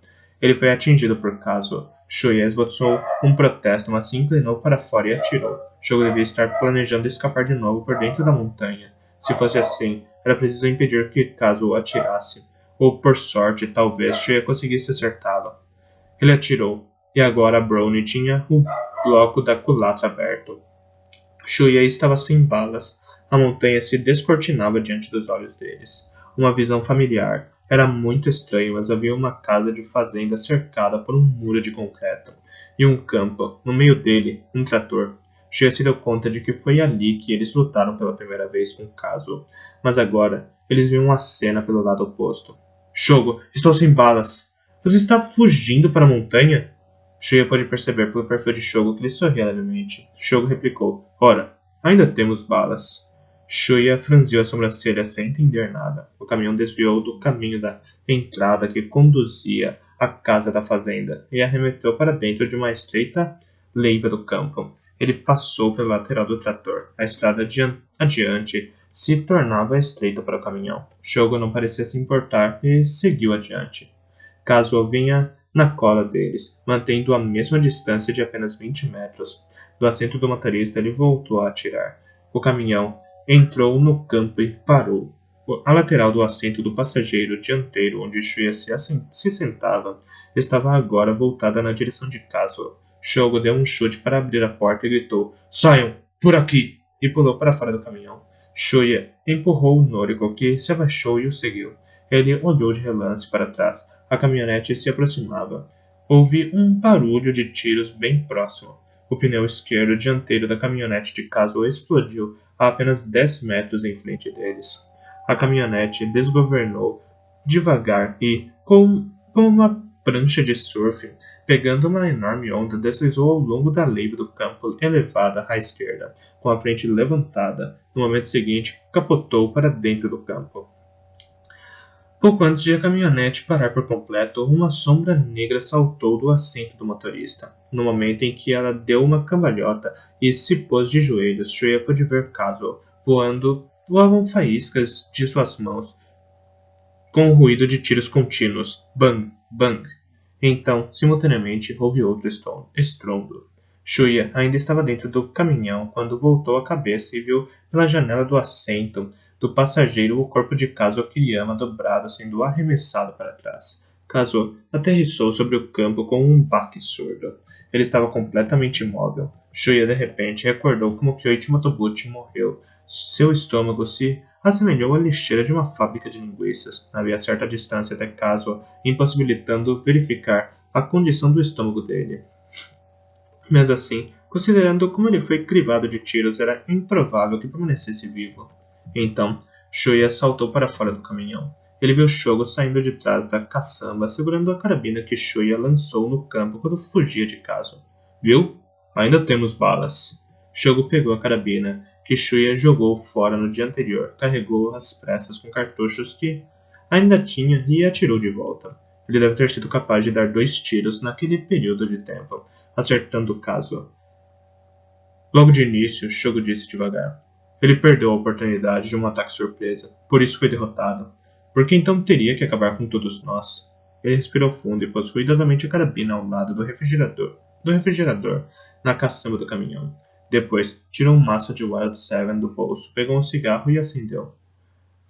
Ele foi atingido por Kazuo. Shuya esboçou um protesto, mas se inclinou para fora e atirou. Shogo devia estar planejando escapar de novo por dentro da montanha. Se fosse assim, era preciso impedir que Kazuo atirasse. Ou, por sorte, talvez Shuya conseguisse acertá-lo. Ele atirou, e agora Brownie tinha o bloco da culatra aberto. Shuya estava sem balas. A montanha se descortinava diante dos olhos deles. Uma visão familiar. Era muito estranho, mas havia uma casa de fazenda cercada por um muro de concreto. E um campo, no meio dele, um trator. Shuya se deu conta de que foi ali que eles lutaram pela primeira vez com Kazuo. Mas agora, eles viam a cena pelo lado oposto. Shogo, estou sem balas. Você está fugindo para a montanha? Shuya pôde perceber pelo perfil de Shogo que ele sorria levemente. Shogo replicou. Ora, ainda temos balas. Shuya franziu a sobrancelha sem entender nada. O caminhão desviou do caminho da entrada que conduzia à casa da fazenda e arremeteu para dentro de uma estreita leiva do campo. Ele passou pela lateral do trator. A estrada adiante se tornava estreita para o caminhão. Shogo não parecia se importar e seguiu adiante. Kazuo vinha na cola deles, mantendo a mesma distância de apenas 20 metros. Do assento do motorista ele voltou a atirar. O caminhão entrou no campo e parou. A lateral do assento do passageiro dianteiro, onde Shuya se sentava, estava agora voltada na direção de Kazuo. Shogo deu um chute para abrir a porta e gritou: Saiam! Por aqui! E pulou para fora do caminhão. Shuya empurrou Noriko, que se abaixou e o seguiu. Ele olhou de relance para trás. A caminhonete se aproximava. Houve um barulho de tiros bem próximo. O pneu esquerdo dianteiro da caminhonete de Kazuo explodiu a apenas 10 metros em frente deles. A caminhonete desgovernou devagar e, como uma prancha de surf, pegando uma enorme onda, deslizou ao longo da leiva do campo elevada à esquerda, com a frente levantada. No momento seguinte, capotou para dentro do campo. Pouco antes de a caminhonete parar por completo, uma sombra negra saltou do assento do motorista. No momento em que ela deu uma cambalhota e se pôs de joelhos, Shuya pôde ver Kazuo voavam faíscas de suas mãos, com o ruído de tiros contínuos. Bang, bang. Então, simultaneamente, houve outro estrondo. Shuya ainda estava dentro do caminhão quando voltou a cabeça e viu pela janela do assento do passageiro o corpo de Kazuo Kiriyama dobrado sendo arremessado para trás. Kazuo aterrissou sobre o campo com um baque surdo. Ele estava completamente imóvel. Shuya de repente recordou como Kyoichi Motobuchi morreu. Seu estômago se assemelhou à lixeira de uma fábrica de linguiças. Havia certa distância até Kazuo, impossibilitando verificar a condição do estômago dele. Mas assim, considerando como ele foi crivado de tiros, era improvável que permanecesse vivo. Então, Shuya saltou para fora do caminhão. Ele viu Shogo saindo de trás da caçamba, segurando a carabina que Shuya lançou no campo quando fugia de Kazuo. Viu? Ainda temos balas. Shogo pegou a carabina, que Shuya jogou fora no dia anterior, carregou às pressas com cartuchos que ainda tinha e atirou de volta. Ele deve ter sido capaz de dar 2 tiros naquele período de tempo, acertando o caso. Logo de início, Shogo disse devagar. Ele perdeu a oportunidade de um ataque surpresa, por isso foi derrotado. Por que então teria que acabar com todos nós? Ele respirou fundo e pôs cuidadosamente a carabina ao lado do refrigerador, na caçamba do caminhão. Depois, tirou um maço de Wild Seven do bolso, pegou um cigarro e acendeu.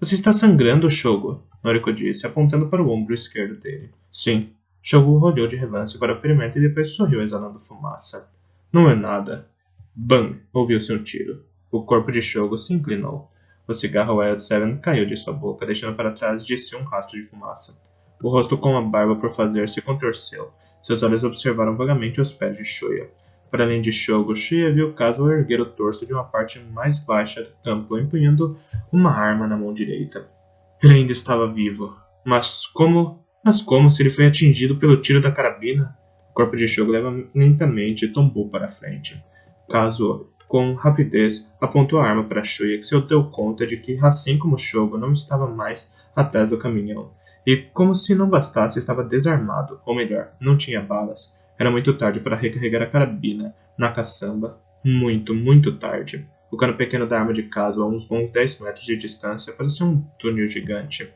Você está sangrando, Shogo, Noriko disse, apontando para o ombro esquerdo dele. Sim. Shogo olhou de relance para o ferimento e depois sorriu exalando fumaça. Não é nada. Bang! Ouviu-se um tiro. O corpo de Shogo se inclinou. O cigarro Wild Seven caiu de sua boca, deixando para trás de si um rastro de fumaça. O rosto com a barba por fazer se contorceu. Seus olhos observaram vagamente os pés de Shuya. Para além de Shogo, Shuya viu Kazuo erguer o torso de uma parte mais baixa do campo, empunhando uma arma na mão direita. Ele ainda estava vivo. Mas como se ele foi atingido pelo tiro da carabina? O corpo de Shogo lentamente tombou para a frente. Kazuo, com rapidez, apontou a arma para Shuya, que se deu conta de que, assim como Shogo, não estava mais atrás do caminhão. E, como se não bastasse, estava desarmado, ou melhor, não tinha balas. Era muito tarde para recarregar a carabina na caçamba. Muito tarde. O cano pequeno da arma de Kazuo, a uns bons 10 metros de distância, parecia um túnel gigante.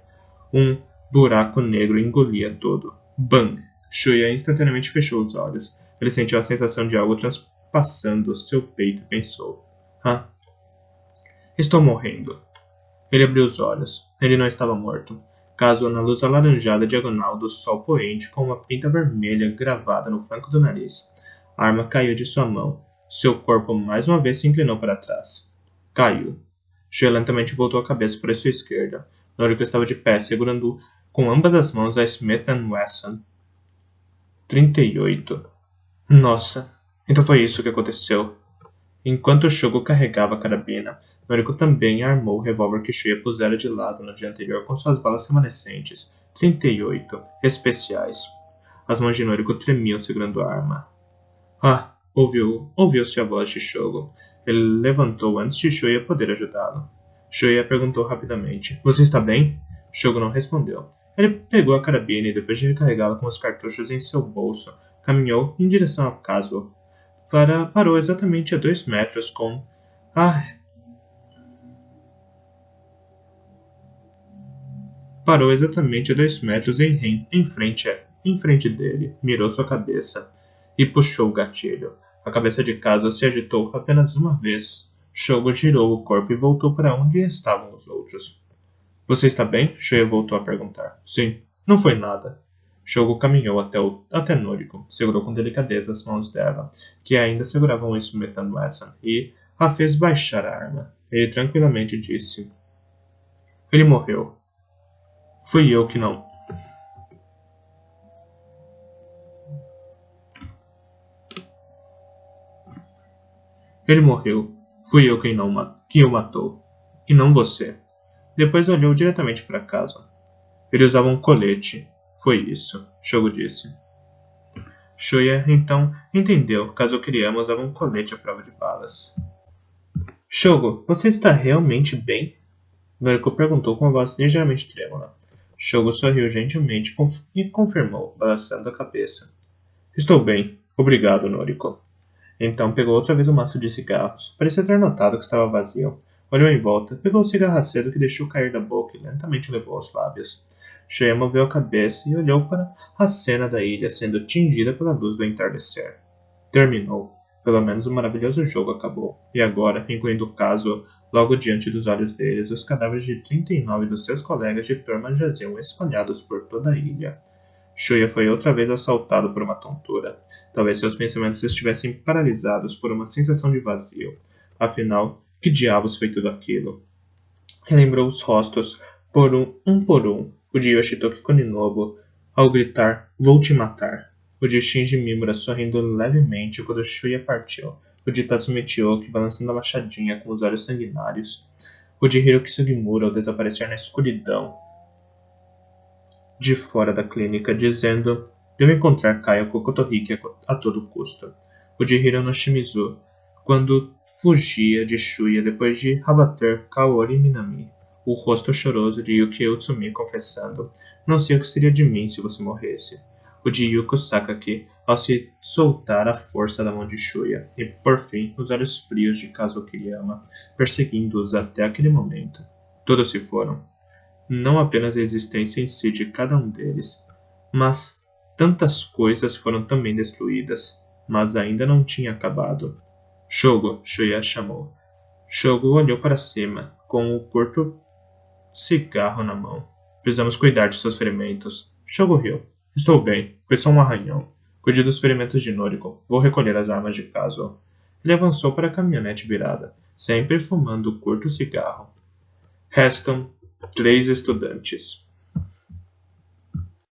Um buraco negro engolia todo. Bang! Shuya instantaneamente fechou os olhos. Ele sentiu a sensação de algo transpassando seu peito e pensou. Estou morrendo. Ele abriu os olhos. Ele não estava morto. Kazuo na luz alaranjada diagonal do sol poente com uma pinta vermelha gravada no flanco do nariz. A arma caiu de sua mão. Seu corpo mais uma vez se inclinou para trás. Caiu. Shuya lentamente voltou a cabeça para sua esquerda. Noriko estava de pé, segurando com ambas as mãos a Smith & Wesson 38. Nossa, então foi isso que aconteceu. Enquanto Shogo carregava a carabina, Noriko também armou o revólver que Shuya pusera de lado no dia anterior com suas balas remanescentes, 38, especiais. As mãos de Noriko tremiam segurando a arma. Ouviu-se a voz de Shogo. Ele levantou antes de Shuya poder ajudá-lo. Shuya perguntou rapidamente, Você está bem? Shogo não respondeu. Ele pegou a carabina e depois de recarregá-la com os cartuchos em seu bolso, caminhou em direção ao Kazuo. Parou exatamente a 2 metros com... Parou exatamente a 2 metros em frente dele, mirou sua cabeça e puxou o gatilho. A cabeça de Kazuo se agitou apenas uma vez. Shogo girou o corpo e voltou para onde estavam os outros. Você está bem? Shuya voltou a perguntar. Sim, não foi nada. Shogo caminhou até Noriko, segurou com delicadeza as mãos dela, que ainda seguravam o Smith & Wesson, e a fez baixar a arma. Ele tranquilamente disse. Ele morreu. Fui eu que não. Ele morreu. Fui eu quem o matou. E não você. Depois olhou diretamente para casa. Ele usava um colete. Foi isso, Shogo disse. Shuya, então, entendeu. Caso Kiriyama usava um colete à prova de balas. Shogo, você está realmente bem? Noriko perguntou com uma voz ligeiramente trêmula. Shogo sorriu gentilmente e confirmou, balançando a cabeça. Estou bem. Obrigado, Noriko. Então pegou outra vez o maço de cigarros. Parecia ter notado que estava vazio. Olhou em volta, pegou o cigarro aceso que deixou cair da boca e lentamente levou aos lábios. Shuya moveu a cabeça e olhou para a cena da ilha sendo tingida pela luz do entardecer. Terminou. Pelo menos o maravilhoso jogo acabou. E agora, incluindo o caso, logo diante dos olhos deles, os cadáveres de 39 dos seus colegas de turma jaziam espalhados por toda a ilha. Shuya foi outra vez assaltado por uma tontura. Talvez seus pensamentos estivessem paralisados por uma sensação de vazio. Afinal, que diabos foi tudo aquilo? Relembrou os rostos, por um, o de Yoshitoki Koninobu, ao gritar, vou te matar. O de Shinji Mimura sorrindo levemente quando Shuya partiu. O de Tatsumi Chioki balançando a machadinha com os olhos sanguinários. O de Hiroki Sugimura ao desaparecer na escuridão de fora da clínica, dizendo, devo encontrar Kayako Kotohiki a todo custo. O de Hirono Shimizu, quando fugia de Shuya depois de abater Kaori Minami. o rosto choroso de Yuki Utsumi confessando: não sei o que seria de mim se você morresse. O de Yuko Sakaki, ao se soltar a força da mão de Shuya, e, por fim, os olhos frios de Kazuo Kiriyama, perseguindo-os até aquele momento. Todos se foram. Não apenas a existência em si de cada um deles, mas tantas coisas foram também destruídas, mas ainda não tinha acabado. Shogo, Shuya chamou. Shogo olhou para cima, com o curto cigarro na mão. Precisamos cuidar de seus ferimentos. Shogo riu. Estou bem, foi só um arranhão. Cuide dos ferimentos de Noriko. Vou recolher as armas de Kazuo. Ele avançou para a caminhonete virada, sempre fumando o curto cigarro. Restam 3 estudantes.